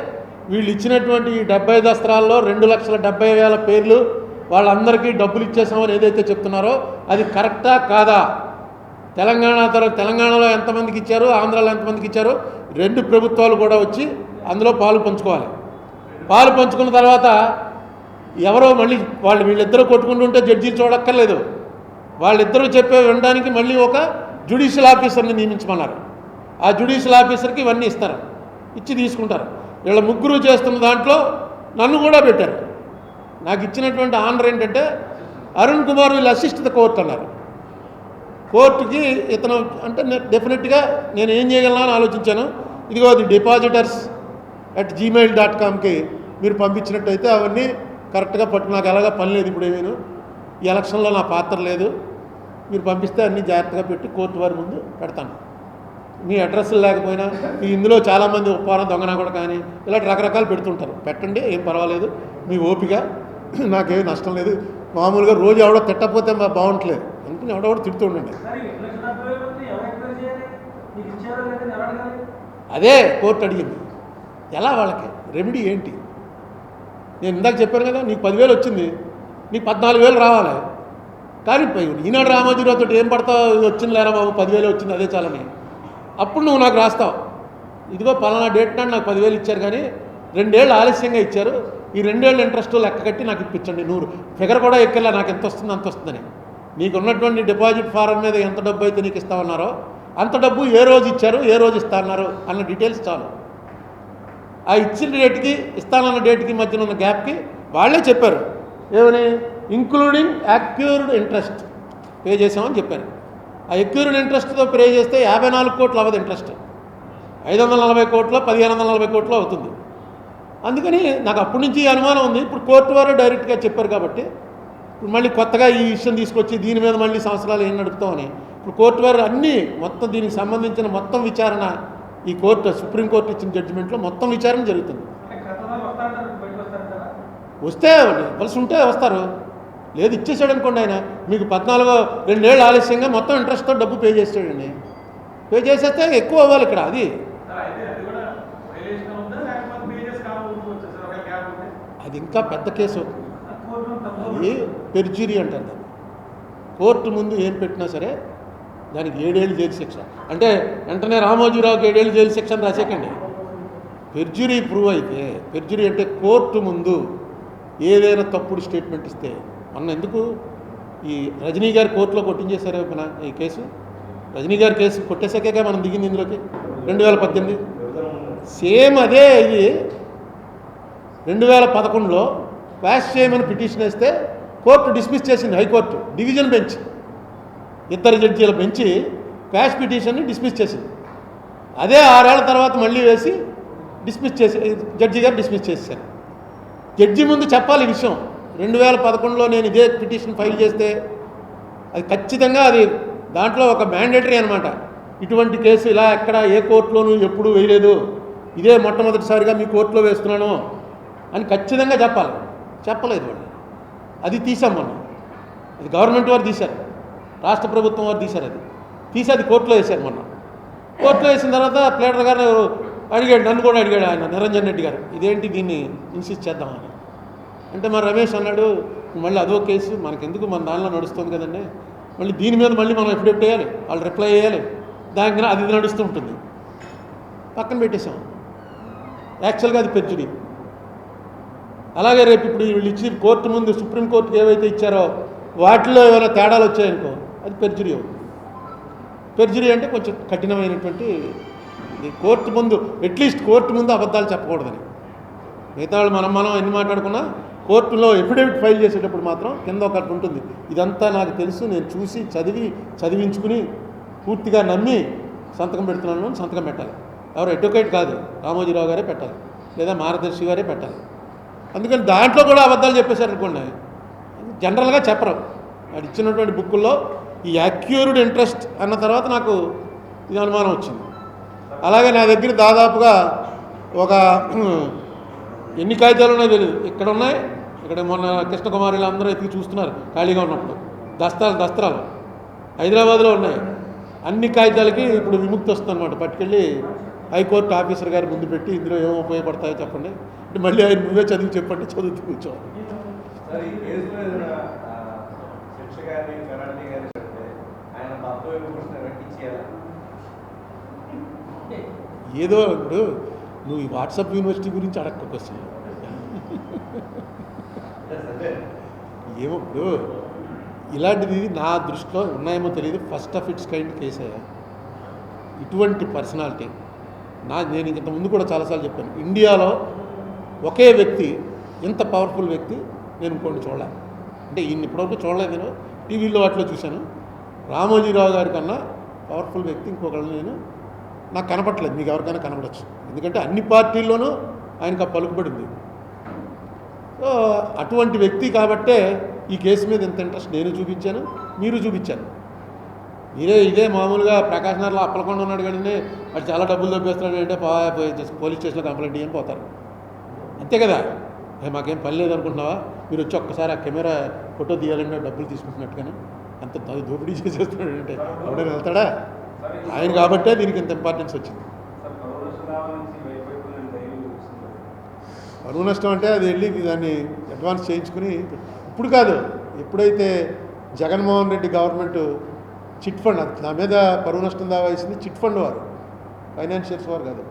వీళ్ళు ఇచ్చినటువంటి ఈ 70 దస్త్రాల్లో 2,70,000 పేర్లు వాళ్ళందరికీ డబ్బులు ఇచ్చేసామని ఏదైతే చెప్తున్నారో అది కరెక్టా కాదా, తెలంగాణలో ఎంతమందికి ఇచ్చారు, ఆంధ్రాలో ఎంతమందికి ఇచ్చారు, 2 ప్రభుత్వాలు కూడా వచ్చి అందులో పాలు పంచుకోవాలి. పాలు పంచుకున్న తర్వాత ఎవరో మళ్ళీ వీళ్ళిద్దరూ కొట్టుకుంటుంటే జడ్జీలు చూడక్కర్లేదు, వాళ్ళిద్దరూ చెప్పే వినడానికి మళ్ళీ ఒక జ్యుడిషియల్ ఆఫీసర్ని నియమించమన్నారు. ఆ జ్యుడిషియల్ ఆఫీసర్కి ఇవన్నీ ఇస్తారు, ఇచ్చి తీసుకుంటారు. వీళ్ళ ముగ్గురు చేస్తున్న దాంట్లో నన్ను కూడా పెట్టారు. నాకు ఇచ్చినటువంటి ఆనర్ ఏంటంటే Arun Kumar will assist the court అన్నారు. కోర్టుకి ఇతను అంటే డెఫినెట్గా నేను ఏం చేయగలను అని ఆలోచించాను. ఇదిగో అది depositors@gmail.comకి మీరు పంపించినట్టయితే అవన్నీ కరెక్ట్గా నాకు ఎలాగా పని లేదు, ఇప్పుడు ఏమీను ఈ ఎలక్షన్లో నా పాత్ర లేదు, మీరు పంపిస్తే అన్నీ జాగ్రత్తగా పెట్టి కోర్టు వారి ముందు పెడతాను. మీ అడ్రస్లు లేకపోయినా మీ ఇందులో చాలామంది ఉప్పారం దొంగనా కూడా కానీ ఇలాంటి రకరకాలు పెడుతుంటారు, పెట్టండి, ఏం పర్వాలేదు, మీ ఓపిక, నాకేం నష్టం లేదు. మామూలుగా రోజు ఎవడో తిట్టకపోతే బాగుంటలేదు అనుకుని ఎవడో తిడుతూ ఉండండి. అదే కోర్టు అడిగింది, ఎలా వాళ్ళకి రెమెడీ ఏంటి? నేను ఇందాక చెప్పాను కదా, నీకు 10,000 వచ్చింది, నీకు 14,000 రావాలి. కానీ ఈనాడు రామోజీరావుతో ఏం పడతావు, వచ్చింది లేరా బాబు 10,000 వచ్చింది అదే చాలని. అప్పుడు నువ్వు నాకు రాస్తావు, ఇదిగో పలానా డేట్ నాడు నాకు 10,000 ఇచ్చారు కానీ 2 ఏళ్ళు ఆలస్యంగా ఇచ్చారు, ఈ 2 ఏళ్ళ ఇంట్రెస్ట్ లెక్క కట్టి నాకు ఇప్పించండి, నువ్వు ఫిగర్ కూడా ఎక్కర్లా, నాకు ఎంత వస్తుంది అంత వస్తుందని. నీకు ఉన్నటువంటి డిపాజిట్ ఫారం మీద ఎంత డబ్బు అయితే నీకు ఇస్తామన్నారో అంత డబ్బు ఏ రోజు ఇచ్చారు, ఏ రోజు ఇస్తా అన్నారు అన్న డీటెయిల్స్ చాలు. ఆ ఇచ్చిన డేట్కి ఇస్తానన్న డేట్కి మధ్యన ఉన్న గ్యాప్కి వాళ్ళే చెప్పారు ఏమని, ఇంక్లూడింగ్ అక్యూర్డ్ ఇంట్రెస్ట్ పే చేసామని చెప్పారు. ఆ అక్యూర్డ్ ఇంట్రెస్ట్తో పే చేస్తే 54 కోట్లు అవ్వదు ఇంట్రెస్ట్, 540 కోట్లు 1,540 కోట్లు అవుతుంది. అందుకని నాకు అప్పటి నుంచి ఈ అనుమానం ఉంది. ఇప్పుడు కోర్టు వారు డైరెక్ట్గా చెప్పారు కాబట్టి ఇప్పుడు మళ్ళీ కొత్తగా ఈ విషయం తీసుకొచ్చి దీని మీద మళ్ళీ సంవత్సరాలు ఏం నడుపుతామని ఇప్పుడు కోర్టు వారు అన్నీ మొత్తం దీనికి సంబంధించిన మొత్తం విచారణ ఈ కోర్టు సుప్రీంకోర్టు ఇచ్చిన జడ్జిమెంట్లో మొత్తం విచారణ జరుగుతుంది. వస్తే ఇవ్వాల్సి ఉంటే వస్తారు, లేదు ఇచ్చేసాడు అనుకోండి, ఆయన మీకు 2 ఏళ్ళు ఆలస్యంగా మొత్తం ఇంట్రెస్ట్తో డబ్బు పే చేసాడండి, పే చేసేస్తే ఎక్కువ అవ్వాలి ఇక్కడ. అది ఇంకా పెద్ద కేసు, అది పెర్జురీ అంటారు. కోర్టు ముందు ఏం పెట్టినా సరే దానికి 7 ఏళ్ళు జైలు శిక్ష. అంటే వెంటనే రామోజీరావుకి 7 ఏళ్ళు జైలు శిక్ష అని రాసేకండి. పెర్జురీ ప్రూవ్ అయితే, పెర్జురీ అంటే కోర్టు ముందు ఏదైనా తప్పుడు స్టేట్మెంట్ ఇస్తే, మొన్న ఎందుకు ఈ రజనీ గారు కోర్టులో కొట్టించేశారు ఈ కేసు, రజనీ గారి కేసు కొట్టేసాకే మనం దిగింది ఇందులోకి 2018. సేమ్ అదే ఇది 2011లో క్వాష్ చేయమని పిటిషన్ వేస్తే కోర్టు డిస్మిస్ చేసింది, హైకోర్టు డివిజన్ బెంచ్ 2 జడ్జీల బెంచి క్వాష్ పిటిషన్ని డిస్మిస్ చేసింది. అదే 6 ఏళ్ల తర్వాత మళ్ళీ వేసి డిస్మిస్ చేసి జడ్జి గారు డిస్మిస్ చేశారు. జడ్జి ముందు చెప్పాలి ఈ విషయం, 2011లో నేను ఇదే పిటిషన్ ఫైల్ చేస్తే అది ఖచ్చితంగా అది దాంట్లో ఒక మ్యాండేటరీ అనమాట, ఇటువంటి కేసు ఇలా ఎక్కడ ఏ కోర్టులోనూ ఎప్పుడూ వేయలేదు, ఇదే మొట్టమొదటిసారిగా మీ కోర్టులో వేస్తున్నాను అని ఖచ్చితంగా చెప్పాలి. చెప్పలేదు వాళ్ళు, అది తీసాం మనం, అది గవర్నమెంట్ వారు తీశారు, రాష్ట్ర ప్రభుత్వం వారు తీశారు, అది తీసి అది కోర్టులో వేశారు. మొన్న కోర్టులో వేసిన తర్వాత ప్లేటర్ గారు అడిగాడు, నన్ను కూడా అడిగాడు ఆయన నిరంజన్ రెడ్డి గారు, ఇదేంటి దీన్ని ఇన్సిస్ట్ చేద్దామని. అంటే మరి రమేష్ అన్నాడు, మళ్ళీ అదో కేసు మనకెందుకు, మన దానిలో నడుస్తుంది కదండి, మళ్ళీ దీని మీద మళ్ళీ మనం ఎఫిడవిట్ వేయాలి, వాళ్ళు రిప్లై చేయాలి, దానికి అది నడుస్తూ ఉంటుంది, పక్కన పెట్టేశాం. యాక్చువల్గా అది పెర్జురీ. అలాగే రేపు ఇప్పుడు వీళ్ళు ఇచ్చి కోర్టు ముందు సుప్రీంకోర్టుకి ఏవైతే ఇచ్చారో వాటిలో ఏమైనా తేడాలు వచ్చాయనుకో అది పెర్జురీ అవుతుంది. పెర్జురీ అంటే కొంచెం కఠినమైనటువంటి ఇది. కోర్టు ముందు అట్లీస్ట్ కోర్టు ముందు అబద్ధాలు చెప్పకూడదని. మిగతా వాళ్ళు మనం ఎన్ని మాట్లాడుకున్నా కోర్టులో ఎఫిడవిట్ ఫైల్ చేసేటప్పుడు మాత్రం కింద ఒకటి ఉంటుంది, ఇదంతా నాకు తెలుసు, నేను చూసి చదివించుకుని పూర్తిగా నమ్మి సంతకం పెడుతున్నాను అని సంతకం పెట్టాలి. ఎవరు అడ్వకేట్ కాదు, రామోజీరావు గారే పెట్టాలి లేదా మార్గదర్శి గారే పెట్టాలి. అందుకని దాంట్లో కూడా అబద్ధాలు చెప్పేశారు అనుకోండి, జనరల్గా చెప్పరు, అది ఇచ్చినటువంటి బుక్కుల్లో ఈ అక్యూర్డ్ ఇంట్రెస్ట్ అన్న తర్వాత నాకు ఇది అనుమానం వచ్చింది. అలాగే నా దగ్గర దాదాపుగా ఒక ఎన్ని కాగితాలు ఉన్నాయో తెలియదు, ఇక్కడ ఉన్నాయి, ఇక్కడ మొన్న కృష్ణకుమారి అందరూ ఎత్తికి చూస్తున్నారు ఖాళీగా ఉన్నప్పుడు, దస్త్రాలు హైదరాబాద్లో ఉన్నాయి. అన్ని కాగితాలకి ఇప్పుడు విముక్తి వస్తుంది అనమాట. పట్టుకెళ్ళి హైకోర్టు ఆఫీసర్ గారి ముందు పెట్టి ఇందులో ఏమో ఉపయోగపడతాయో చెప్పండి అంటే మళ్ళీ ఆయన నువ్వే చదివి చెప్పండి, చదువుతూ కూర్చోవాలి. ఏదో ఇప్పుడు నువ్వు ఈ వాట్సాప్ యూనివర్సిటీ గురించి అడక్క క్వశ్చన్ ఏమో ఇప్పుడు ఇలాంటిది నా దృష్టిలో ఉన్నాయేమో తెలియదు. First of it's kind case అయ్యా. ఇటువంటి పర్సనాలిటీ నేను ఇంత ముందు కూడా చాలాసార్లు చెప్పాను, ఇండియాలో ఒకే వ్యక్తి ఇంత పవర్ఫుల్ వ్యక్తి నేను ఇంకోటి చూడలే. అంటే ఈయన ఇప్పటివరకు చూడలేదు, నేను టీవీలో వాటిలో చూశాను. రామోజీరావు గారి కన్నా పవర్ఫుల్ వ్యక్తి ఇంకొకళ్ళు నాకు కనపట్లేదు. మీకు ఎవరికైనా కనపడచ్చు, ఎందుకంటే అన్ని పార్టీల్లోనూ ఆయనకు ఆ పలుకుబడింది. సో అటువంటి వ్యక్తి కాబట్టే ఈ కేసు మీద ఎంత ఇంట్రెస్ట్ నేను చూపించాను, మీరు చూపించాను. ఇదే మామూలుగా ప్రకాశ్ నగర్లో అప్పలకొండ ఉన్నాడు కానీ వాడు చాలా డబ్బులు దొబ్బేస్తున్నాడు అంటే పోలీస్ స్టేషన్లో కంప్లైంట్ ఇవ్వని పోతారు, అంతే కదా. మాకేం పని లేదనుకుంటున్నావా, మీరు వచ్చి ఒక్కసారి ఆ కెమెరా ఫోటో తీయాలంటే డబ్బులు తీసుకుంటున్నట్టుగానే అంత దోపిడీ చేసేస్తున్నాడు అంటే ఎవడైనా వెళ్తాడా? ఆయన కాబట్టే దీనికి ఇంత ఇంపార్టెన్స్ వచ్చింది. పరువు నష్టం అంటే అది వెళ్ళి దాన్ని అడ్వాన్స్ చేయించుకుని ఇప్పుడు కాదు, ఎప్పుడైతే Jaganmohan Reddy government chit fund నా మీద పరువు నష్టం దావా వేసింది, చిట్ ఫండ్ వారు, ఫైనాన్షియల్స్ వారు కాదు,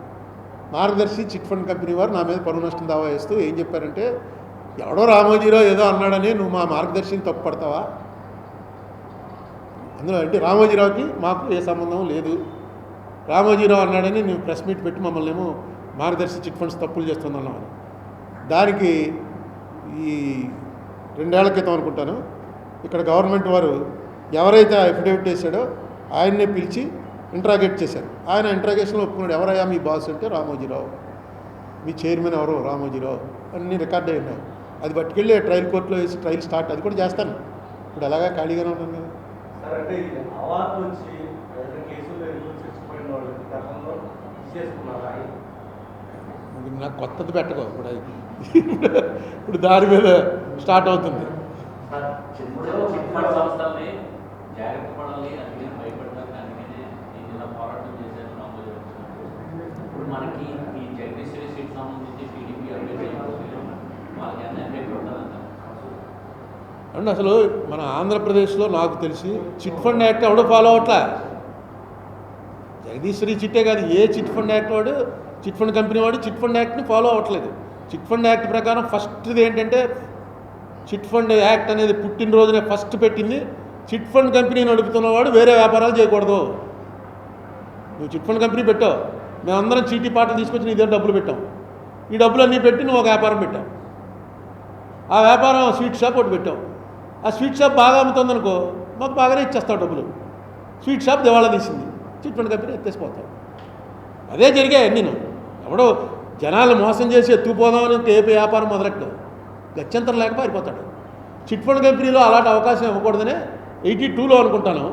మార్గదర్శి చిట్ ఫండ్ కంపెనీ వారు నా మీద పరువు నష్టం దావా వేస్తూ ఏం చెప్పారంటే, ఎవడో రామోజీరావు ఏదో అన్నాడని నువ్వు మా మార్గదర్శిని తప్పు పడతావా? అందులో అంటే రామోజీరావుకి మాకు ఏ సంబంధం లేదు, రామోజీరావు అన్నాడని నువ్వు ప్రెస్ మీట్ పెట్టి మమ్మల్ని ఏమో మార్గదర్శి చిట్ ఫండ్స్ తప్పులు చేస్తున్నామని. దానికి ఈ 2 ఏళ్ల క్రితం అనుకుంటాను ఇక్కడ గవర్నమెంట్ వారు ఎవరైతే అఫిడవిట్ చేశాడో ఆయన్నే పిలిచి ఇంట్రాగేట్ చేశారు. ఆయన ఇంట్రాగేషన్లో ఒప్పుకున్నాడు, ఎవరయ్యా మీ బాస్ అంటే రామోజీరావు, మీ చైర్మన్ ఎవరు రామోజీరావు, అన్నీ రికార్డ్ అయి ఉన్నాయి. అది పట్టుకెళ్ళి ట్రయల్ కోర్టులో వేసి ట్రయల్ స్టార్ట్, అది కూడా చేస్తాను. ఇప్పుడు అలాగా ఖాళీగానే ఉన్నాను కదా. నాకు కొత్తది పెట్టకో, ఇప్పుడు దాని మీద స్టార్ట్ అవుతుంది. జాగ్రత్త పడాలి, అందుకని భయపడతారు, అందుకనే నేను పోరాటం చేశాను రామోజీరావు. ఇప్పుడు మనకి ఈ జగదీశ్వరి సీట్ సంబంధించి టీడీపీ అభ్యర్థి వాళ్ళకి అన్నీ ఎఫెక్ట్ ఉంటుందంట. అండ్ అసలు మన ఆంధ్రప్రదేశ్లో నాకు తెలిసి చిట్ ఫండ్ యాక్ట్ ఎవడో ఫాలో అవట్లా. జగదీశ్వరి చిట్టే కాదు, ఏ చిట్ ఫండ్ యాక్ట్ వాడు, చిట్ ఫండ్ కంపెనీ వాడు చిట్ ఫండ్ యాక్ట్ని ఫాలో అవ్వట్లేదు. చిట్ ఫండ్ యాక్ట్ ప్రకారం ఫస్ట్ది ఏంటంటే, చిట్ ఫండ్ యాక్ట్ అనేది పుట్టినరోజునే ఫస్ట్ పెట్టింది, చిట్ ఫండ్ కంపెనీ నడుపుతున్నవాడు వేరే వ్యాపారాలు చేయకూడదు. నువ్వు చిట్ ఫండ్ కంపెనీ పెట్టావు, మేమందరం చీటీ పాటలు తీసుకొచ్చి నీ దగ్గర డబ్బులు పెట్టాం, ఈ డబ్బులు అన్నీ పెట్టి నువ్వు ఒక వ్యాపారం పెట్టావు, ఆ వ్యాపారం స్వీట్ షాప్ ఒకటి పెట్టావు, ఆ స్వీట్ షాప్ బాగా అమ్ముతుందనుకో మాకు బాగానే ఇచ్చేస్తావు డబ్బులు, స్వీట్ షాప్ దివాళా తీసింది, చిట్ ఫండ్ కంపెనీ ఎత్తేసిపోతావు. అదే జరిగాయి నేను. ఎవడో జనాలు మోసం చేసి ఎత్తుకుపోదామని ఏ వ్యాపారం మొదలెట్టావు, గత్యంతరం లేక పారిపోతాడు. చిట్ ఫండ్ కంపెనీలో అలాంటి అవకాశం ఇవ్వకూడదనే 82లో అనుకుంటాను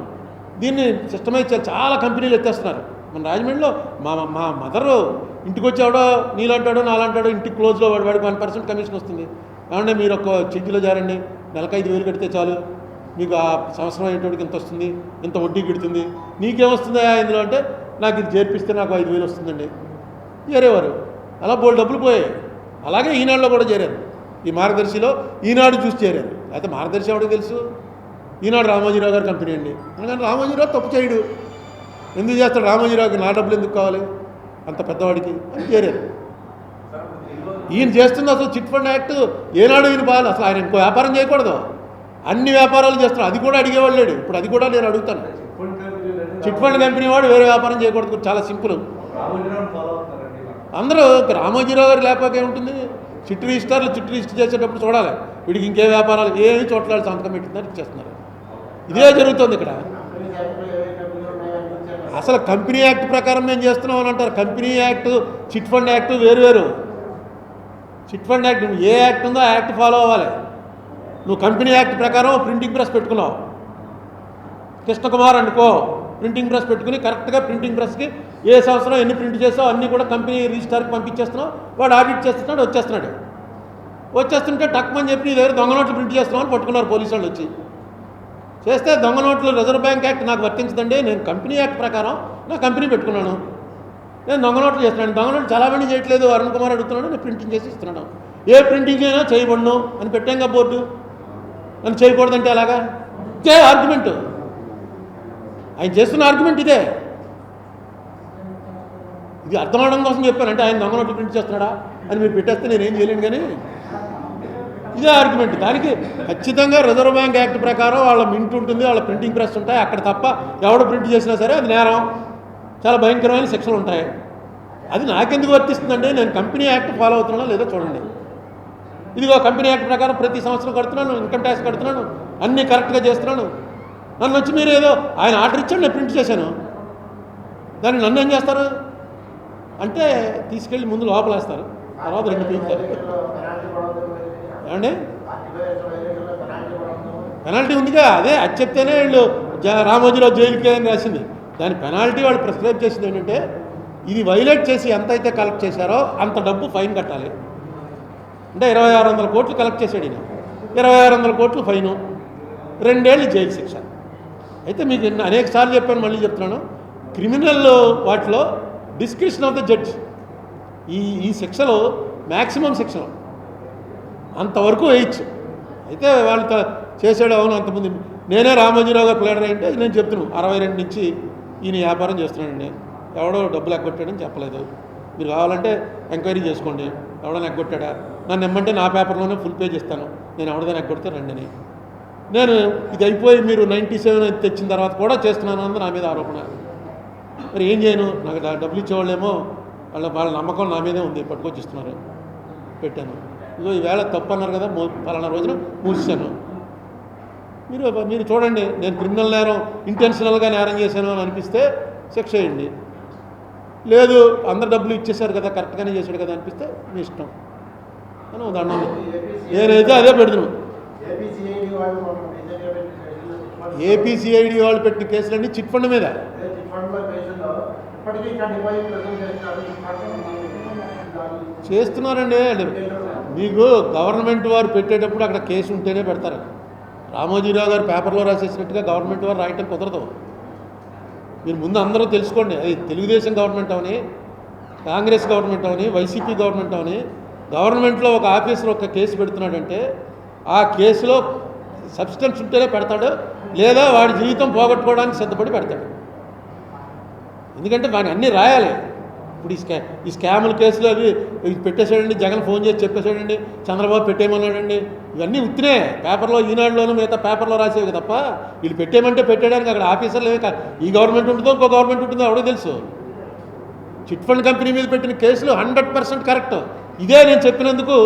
దీన్ని సిస్టమైజ్ చేయాలి. చాలా కంపెనీలు ఎత్తేస్తున్నారు. మన రాజమండ్రిలో మా మదరు ఇంటికి వచ్చేవాడో నీలాంటాడో నాలంటాడో ఇంటికి క్లోజ్లో వాడికి 1% కమిషన్ వస్తుంది. ఏమంటే మీరు ఒక చిట్టీలో జారండి, నెలకు 5,000 కడితే చాలు, మీకు ఆ సంవత్సరం అయ్యేటోడికి ఇంత వస్తుంది, ఇంత వడ్డీ కడుతుంది, నీకేమొస్తుందా ఇందులో అంటే నాకు ఇది చేర్పిస్తే నాకు 5,000 వస్తుందండి. చేరేవారు అలా బోల్డ్ డబ్బులు పోయాయి. అలాగే ఈనాడులో కూడా చేరారు. ఈ మార్గదర్శిలో ఈనాడు చూసి చేరారు. అయితే మార్గదర్శి ఎవరికి తెలుసు, ఈనాడు రామోజీరావు గారి కంపెనీ అండి. అందుకని రామోజీరావు తప్పు చేయడు, ఎందుకు చేస్తాడు, రామోజీరావుకి నా డబ్బులు ఎందుకు కావాలి అంత పెద్దవాడికి అని చేరారు. ఈయన చేస్తుంది అసలు చిట్ ఫండ్ యాక్ట్ ఏనాడు ఈయన బాగా, అసలు ఆయన ఇంకో వ్యాపారం చేయకూడదు, అన్ని వ్యాపారాలు చేస్తున్నాడు. అది కూడా అడిగేవాళ్ళు లేడు. ఇప్పుడు అది కూడా నేను అడుగుతాను, చిట్ ఫండ్ కంపెనీ వాడు వేరే వ్యాపారం చేయకూడదు, చాలా సింపుల్. అందరూ రామోజీరావు గారు లేకపోతే ఏముంటుంది, చిట్ రిజిస్టర్ చేసేటప్పుడు చూడాలి వీడికి ఇంకే వ్యాపారాలు ఏమి చోట్ల సంతకం పెట్టిందని ఇచ్చేస్తున్నారు. ఇదే జరుగుతుంది ఇక్కడ. అసలు కంపెనీ యాక్ట్ ప్రకారం మేము చేస్తున్నాం అని అంటారు. Company act chit fund act వేరు. చిట్ ఫండ్ యాక్ట్ ఏ యాక్ట్ ఉందో ఆ యాక్ట్ ఫాలో అవ్వాలి. నువ్వు కంపెనీ యాక్ట్ ప్రకారం ప్రింటింగ్ ప్రెస్ పెట్టుకున్నావు, కృష్ణకుమార్ అనుకో ప్రింటింగ్ ప్రెస్ పెట్టుకుని కరెక్ట్గా ప్రింటింగ్ ప్రెస్కి ఏ సంవత్సరం ఎన్ని ప్రింట్ చేసావు అన్నీ కూడా కంపెనీ రిజిస్టార్కి పంపించేస్తున్నావు, వాడు ఆడిట్ చేస్తున్నాడు, వచ్చేస్తుంటే టక్మని చెప్పి నీ దగ్గర దొంగ నోట్లు ప్రింట్ చేస్తున్నావు అని పట్టుకున్నారు పోలీసు వాళ్ళు వచ్చి. చేస్తే దొంగ నోట్లు రిజర్వ్ బ్యాంక్ యాక్ట్ నాకు వర్తించదండి, నేను కంపెనీ యాక్ట్ ప్రకారం నా కంపెనీ పెట్టుకున్నాను, నేను దొంగ నోట్లు చేస్తున్నాను, దొంగ నోట్లు చలామణి చేయట్లేదు అరుణ్ కుమార్ అడుగుతున్నాడు, నేను ప్రింటింగ్ చేసి ఇస్తున్నాను, ఏ ప్రింటింగ్ అయినా చేయబడను అని పెట్టాంగా బోర్డు, నన్ను చేయకూడదంటే అలాగా ఇదే ఆర్గ్యుమెంట్, ఆయన చేస్తున్న ఆర్గ్యుమెంట్ ఇదే. ఇది అర్థం అవడం కోసం చెప్పానంటే ఆయన దొంగ నోట్లు ప్రింట్ చేస్తున్నాడా అని మీరు పెట్టేస్తే నేనేం చేయలేను, కానీ ఇదే ఆర్గ్యుమెంట్. దానికి ఖచ్చితంగా రిజర్వ్ బ్యాంక్ యాక్ట్ ప్రకారం వాళ్ళ మింట్ ఉంటుంది, వాళ్ళ ప్రింటింగ్ ప్రెస్ ఉంటాయి, అక్కడ తప్ప ఎవడు ప్రింట్ చేసినా సరే అది నేరం, చాలా భయంకరమైన శిక్షలు ఉంటాయి. అది నాకెందుకు వర్తిస్తుందంటే నేను కంపెనీ యాక్ట్ ఫాలో అవుతున్నానో లేదో చూడండి. ఇదిగో కంపెనీ యాక్ట్ ప్రకారం ప్రతి సంవత్సరం కడుతున్నాను, ఇన్కమ్ ట్యాక్స్ కడుతున్నాను, అన్నీ కరెక్ట్గా చేస్తున్నాను. నన్ను వచ్చి మీరు ఏదో ఆయన ఆర్డర్ ఇచ్చాడు నేను ప్రింట్ చేశాను, దాన్ని నన్ను ఏం చేస్తారు అంటే తీసుకెళ్ళి ముందు లోపలేస్తారు, తర్వాత 2 పీకుతారు. ఏమండి పెనాల్టీ ఉందిగా, అదే అది చెప్తేనే వీళ్ళు రామోజీరావు జైలుకి అని రాసింది. దాని పెనాల్టీ వాళ్ళు ప్రిస్క్రైబ్ చేసింది ఏంటంటే ఇది వైలేట్ చేసి ఎంత అయితే కలెక్ట్ చేశారో అంత డబ్బు ఫైన్ కట్టాలి. అంటే 2600 కోట్లు కలెక్ట్ చేశాడు ఈయన, 2600 కోట్లు ఫైను, 2 ఏళ్ళు జైలు శిక్ష. అయితే మీకు అనేక సార్లు చెప్పాను, మళ్ళీ చెప్తున్నాను, క్రిమినల్ వాటిలో డిస్క్రిప్షన్ ఆఫ్ ద జడ్జ్ ఈ శిక్షలు మ్యాక్సిమం శిక్షలు అంతవరకు వేయచ్చు. అయితే వాళ్ళతో చేసాడు, అవును అంతమంది నేనే రామోజీరావు గారు ప్లేడర్ అంటే నేను చెప్తున్నాను 62 నుంచి ఈయన వ్యాపారం చేస్తున్నానండి, ఎవడో డబ్బులు ఎగ్గొట్టాడని చెప్పలేదు, మీరు కావాలంటే ఎంక్వైరీ చేసుకోండి, ఎవడో ఎగ్గొట్టాడా, నన్ను ఇమ్మంటే నా పేపర్లోనే ఫుల్ పేజ్ ఇస్తాను, నేను ఎవడదని ఎగ్గొడితే రండి అని. నేను ఇది అయిపోయి మీరు 97 తెచ్చిన తర్వాత కూడా చేస్తున్నాను అన్నది నా మీద ఆరోపణ. మరి ఏం చేయను, నాకు డబ్బులు ఇచ్చేవాళ్ళేమో వాళ్ళ నమ్మకం నా మీదే ఉంది, పట్టుకొచ్చి ఇస్తున్నారు, పెట్టాను. ఇదో ఈవేళ తప్పు అన్నారు కదా, పలానా రోజున మూసాను. మీరు చూడండి, నేను క్రిమినల్ నేరం ఇంటెన్షనల్గా నేరం చేశాను అని అనిపిస్తే శిక్ష వేయండి, లేదు అందరు డబ్బులు ఇచ్చేశారు కదా కరెక్ట్గానే చేశాడు కదా అనిపిస్తే మీ ఇష్టం అని దండం. నేనైతే అదే పెడుతున్నాను. ఏపీసీఐడి వాళ్ళు పెట్టిన కేసులన్నీ చిట్ ఫండ్ మీద చేస్తున్నారండి. మీకు గవర్నమెంట్ వారు పెట్టేటప్పుడు అక్కడ కేసు ఉంటేనే పెడతారు. రామోజీరావు గారు పేపర్లో రాసేసినట్టుగా గవర్నమెంట్ వారు రాయటం కుదరదు. మీరు ముందు అందరూ తెలుసుకోండి, అది తెలుగుదేశం గవర్నమెంట్ అవని, కాంగ్రెస్ గవర్నమెంట్ అవని, వైసీపీ గవర్నమెంట్ అవని, గవర్నమెంట్లో ఒక ఆఫీసర్ ఒక కేసు పెడుతున్నాడంటే ఆ కేసులో సబ్స్టెన్స్ ఉంటేనే పెడతాడు, లేదా వాడి జీవితం పోగొట్టుకోవడానికి సిద్ధపడి పెడతాడు. ఎందుకంటే వాడిని అన్నీ రాయాలి. ఇప్పుడు ఈ స్కాముల కేసులు అవి పెట్టేశాడండి, జగన్ ఫోన్ చేసి చెప్పేశాడండి, చంద్రబాబు పెట్టేయమన్నాడండి, ఇవన్నీ ఉత్తినే పేపర్లో ఈనాడులోనూ మిగతా పేపర్లో రాసేవి తప్ప వీళ్ళు పెట్టేయమంటే పెట్టేయడానికి అక్కడ ఆఫీసర్లు ఏమి ఈ గవర్నమెంట్ ఉంటుందో ఇంకో గవర్నమెంట్ ఉంటుందో ఎవడో తెలుసు. చిట్ ఫండ్ కంపెనీ మీద పెట్టిన కేసులు 100% కరెక్ట్. ఇదే నేను చెప్పినందుకు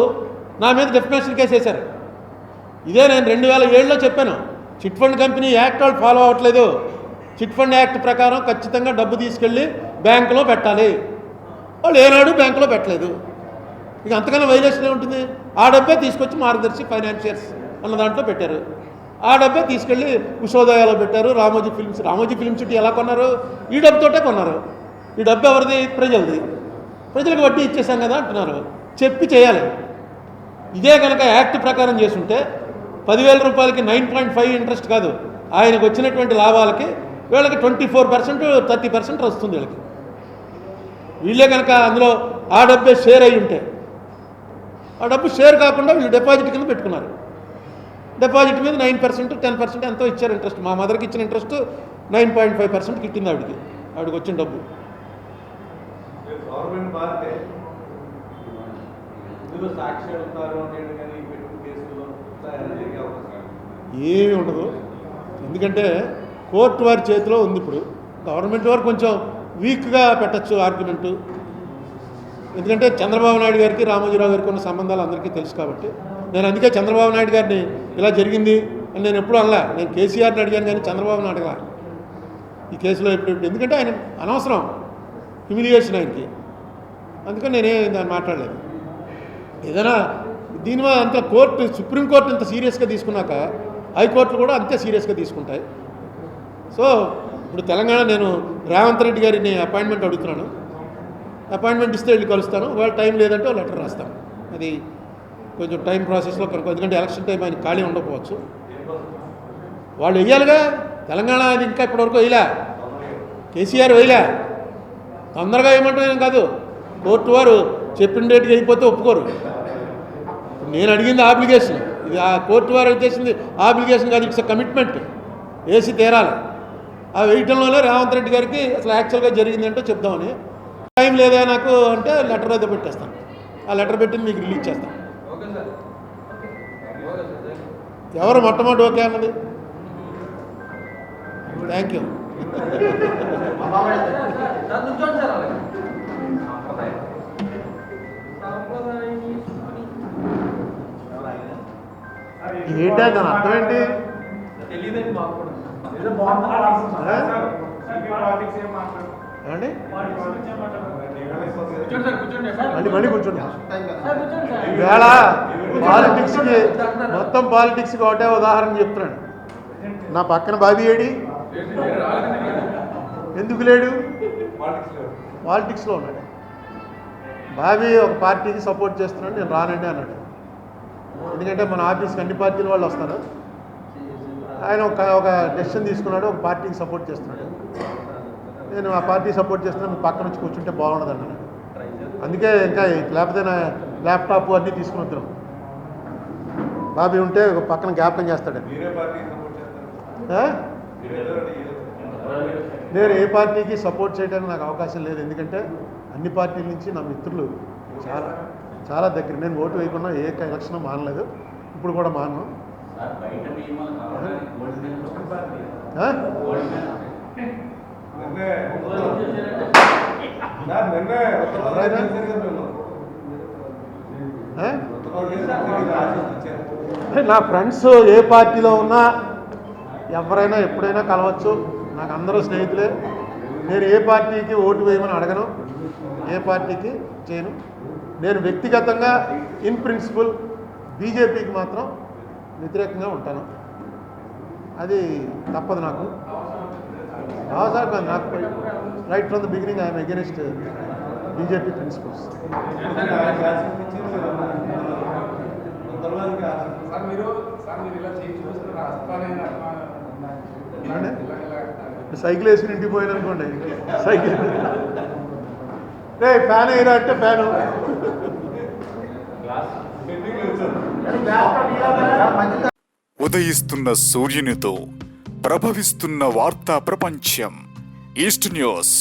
నా మీద డెఫినేషన్ కేసు వేశారు. ఇదే నేను 2007లో చెప్పాను, చిట్ ఫండ్ కంపెనీ యాక్ట్ వాళ్ళు ఫాలో అవ్వట్లేదు, చిట్ ఫండ్ యాక్ట్ ప్రకారం ఖచ్చితంగా డబ్బు తీసుకెళ్ళి బ్యాంకులో పెట్టాలి, వాళ్ళు ఏనాడు బ్యాంకులో పెట్టలేదు. ఇక అంతకన్నా వైలేషన్ ఉంటుంది. ఆ డబ్బే తీసుకొచ్చి మార్గదర్శి ఫైనాన్షియర్స్ అన్న దాంట్లో పెట్టారు, ఆ డబ్బే తీసుకెళ్ళి ఉషోదయాలో పెట్టారు. రామోజీ ఫిల్మ్ సిటీ ఎలా కొన్నారు, ఈ డబ్బుతోటే కొన్నారు. ఈ డబ్బు ఎవరిది, ప్రజలది, ప్రజలకు వడ్డీ ఇచ్చేసాం కదా అంటున్నారు. చెప్పి చేయాలి. ఇదే కనుక యాక్ట్ ప్రకారం చేసుంటే 10,000 రూపాయలకి 9.5 ఇంట్రెస్ట్ కాదు, ఆయనకు వచ్చినటువంటి లాభాలకి వీళ్ళకి 24% 30% వస్తుంది వీళ్ళకి. వీళ్ళే కనుక అందులో ఆ డబ్బే షేర్ అయి ఉంటే, ఆ డబ్బు షేర్ కాకుండా వీళ్ళు డిపాజిట్ కింద పెట్టుకున్నారు. డిపాజిట్ మీద 9% 10% ఎంతో ఇచ్చారు ఇంట్రెస్ట్. మా మదర్కి ఇచ్చిన ఇంట్రెస్ట్ 9.5% కిట్టింది ఆవిడకి వచ్చిన డబ్బు. గవర్నమెంట్ బాధ్యత ఇందులో సాక్షి అడుగుతారు అనేది కానీ పెట్టిన కేసులో జరిగే అవకాశం ఏమీ ఉండదు. ఎందుకంటే కోర్టు వారి చేతిలో ఉంది. ఇప్పుడు గవర్నమెంట్ వారు కొంచెం వీక్గా పెట్టచ్చు ఆర్గ్యుమెంటు. ఎందుకంటే చంద్రబాబు నాయుడు గారికి రామోజీరావు గారికి ఉన్న సంబంధాలు అందరికీ తెలుసు కాబట్టి నేను అందుకే చంద్రబాబు నాయుడు గారిని ఇలా జరిగింది అని నేను ఎప్పుడూ అనలే. నేను కేసీఆర్ని అడిగాను కానీ చంద్రబాబుని అడగలా ఈ కేసులో ఎప్పుడు. ఎందుకంటే ఆయన అనవసరం హ్యూమిలియేషన్ ఆయనకి, అందుకని నేనే దాన్ని మాట్లాడలేదు. ఏదైనా దీని వల్ల అంత కోర్టు సుప్రీంకోర్టు ఇంత సీరియస్గా తీసుకున్నాక హైకోర్టులు కూడా అంతే సీరియస్గా తీసుకుంటాయి. సో ఇప్పుడు తెలంగాణ నేను రేవంత్ రెడ్డి గారిని అపాయింట్మెంట్ అడుగుతున్నాను. అపాయింట్మెంట్ ఇస్తే వెళ్ళి కలుస్తాను. వాళ్ళ టైం లేదంటే లెటర్ రాస్తాను. అది కొంచెం టైం ప్రాసెస్లో కనుక, ఎందుకంటే ఎలక్షన్ టైం ఆయన ఖాళీ ఉండకపోవచ్చు. వాళ్ళు వెయ్యాలిగా. తెలంగాణ అది ఇంకా ఇప్పటివరకు వేయలే, కేసీఆర్ వేయలే. తొందరగా ఏమంటాం కాదు, కోర్టు వారు చెప్పిన డేట్కి అయిపోతే ఒప్పుకోరు. నేను అడిగింది ఆబ్లిగేషన్, ఇది ఆ కోర్టు వారు చేసింది ఆబ్లిగేషన్ కాదు, ఇట్స్ కమిట్మెంట్. వేసి తీరాలి. ఆ వేయటంలోనే రేవంత్ రెడ్డి గారికి అసలు యాక్చువల్గా జరిగిందంటే చెప్దామని. టైం లేదా నాకు అంటే లెటర్ అయితే పెట్టేస్తాను. ఆ లెటర్ పెట్టి మీకు రిలీజ్ చేస్తాను. Okay sir. ఎవరు మొట్టమొదటి ఓకే అన్నది? Thank you. సార్ నుంచోండి సార్. అలాగే ఏంటా దాని అర్థం ఏంటి? తెలియదండి మాకు కూడా. ఏమండి కూర్చోండి సార్, కూర్చోండి సార్. మళ్ళీ కూర్చోండి. ఈవేళ పాలిటిక్స్కి మొత్తం పాలిటిక్స్కి ఒకటే ఉదాహరణ చెప్తున్నాను. నా పక్కన బాబీ ఏడి ఎందుకు లేడు? పాలిటిక్స్లో ఉన్నాడు. బాబీ ఒక పార్టీకి సపోర్ట్ చేస్తున్నాడు, నేను రానండి అన్నాడు. ఎందుకంటే మన ఆఫీస్కి అన్ని పార్టీల వాళ్ళు వస్తారు. ఆయన ఒక డెసిషన్ తీసుకున్నాడు, ఒక పార్టీకి సపోర్ట్ చేస్తున్నాడు. నేను ఆ పార్టీ సపోర్ట్ చేస్తున్నా, మీ పక్కన వచ్చి కూర్చుంటే బాగుండదు అన్నాడు. అందుకే ఇంకా లేకపోతే నా ల్యాప్టాప్ అన్నీ తీసుకుని వద్దాం. బాబీ ఉంటే ఒక పక్కన జ్ఞాపకం చేస్తాడు. నేను ఏ పార్టీకి సపోర్ట్ చేయడానికి నాకు అవకాశం లేదు. ఎందుకంటే అన్ని పార్టీల నుంచి నా మిత్రులు చాలా చాలా దగ్గర. నేను ఓటు వేయకుండా ఏ ఎలక్షన్ మానలేదు, ఇప్పుడు కూడా మానను. నా ఫ్రెండ్స్ ఏ పార్టీలో ఉన్నా ఎవరైనా ఎప్పుడైనా కలవచ్చు. నాకు అందరూ స్నేహితులే. నేను ఏ పార్టీకి ఓటు వేయమని అడగను, ఏ పార్టీకి చేయను. నేను వ్యక్తిగతంగా ఇన్ ప్రిన్సిపల్ బీజేపీకి మాత్రం వ్యతిరేకంగా ఉంటాను. అది తప్పదు నాకు. సార్ నాకు right from the beginning I'm against BJP principles. Cycle వేసుకుని ఇంటికి పోయాను అనుకోండి, సైకిల్ రే ఫ్యాన్ అయ్యారా అంటే ఫ్యాను. ఉదయిస్తున్న సూర్యునితో ప్రభవిస్తున్న వార్తా ప్రపంచం ఈస్ట్ న్యూస్.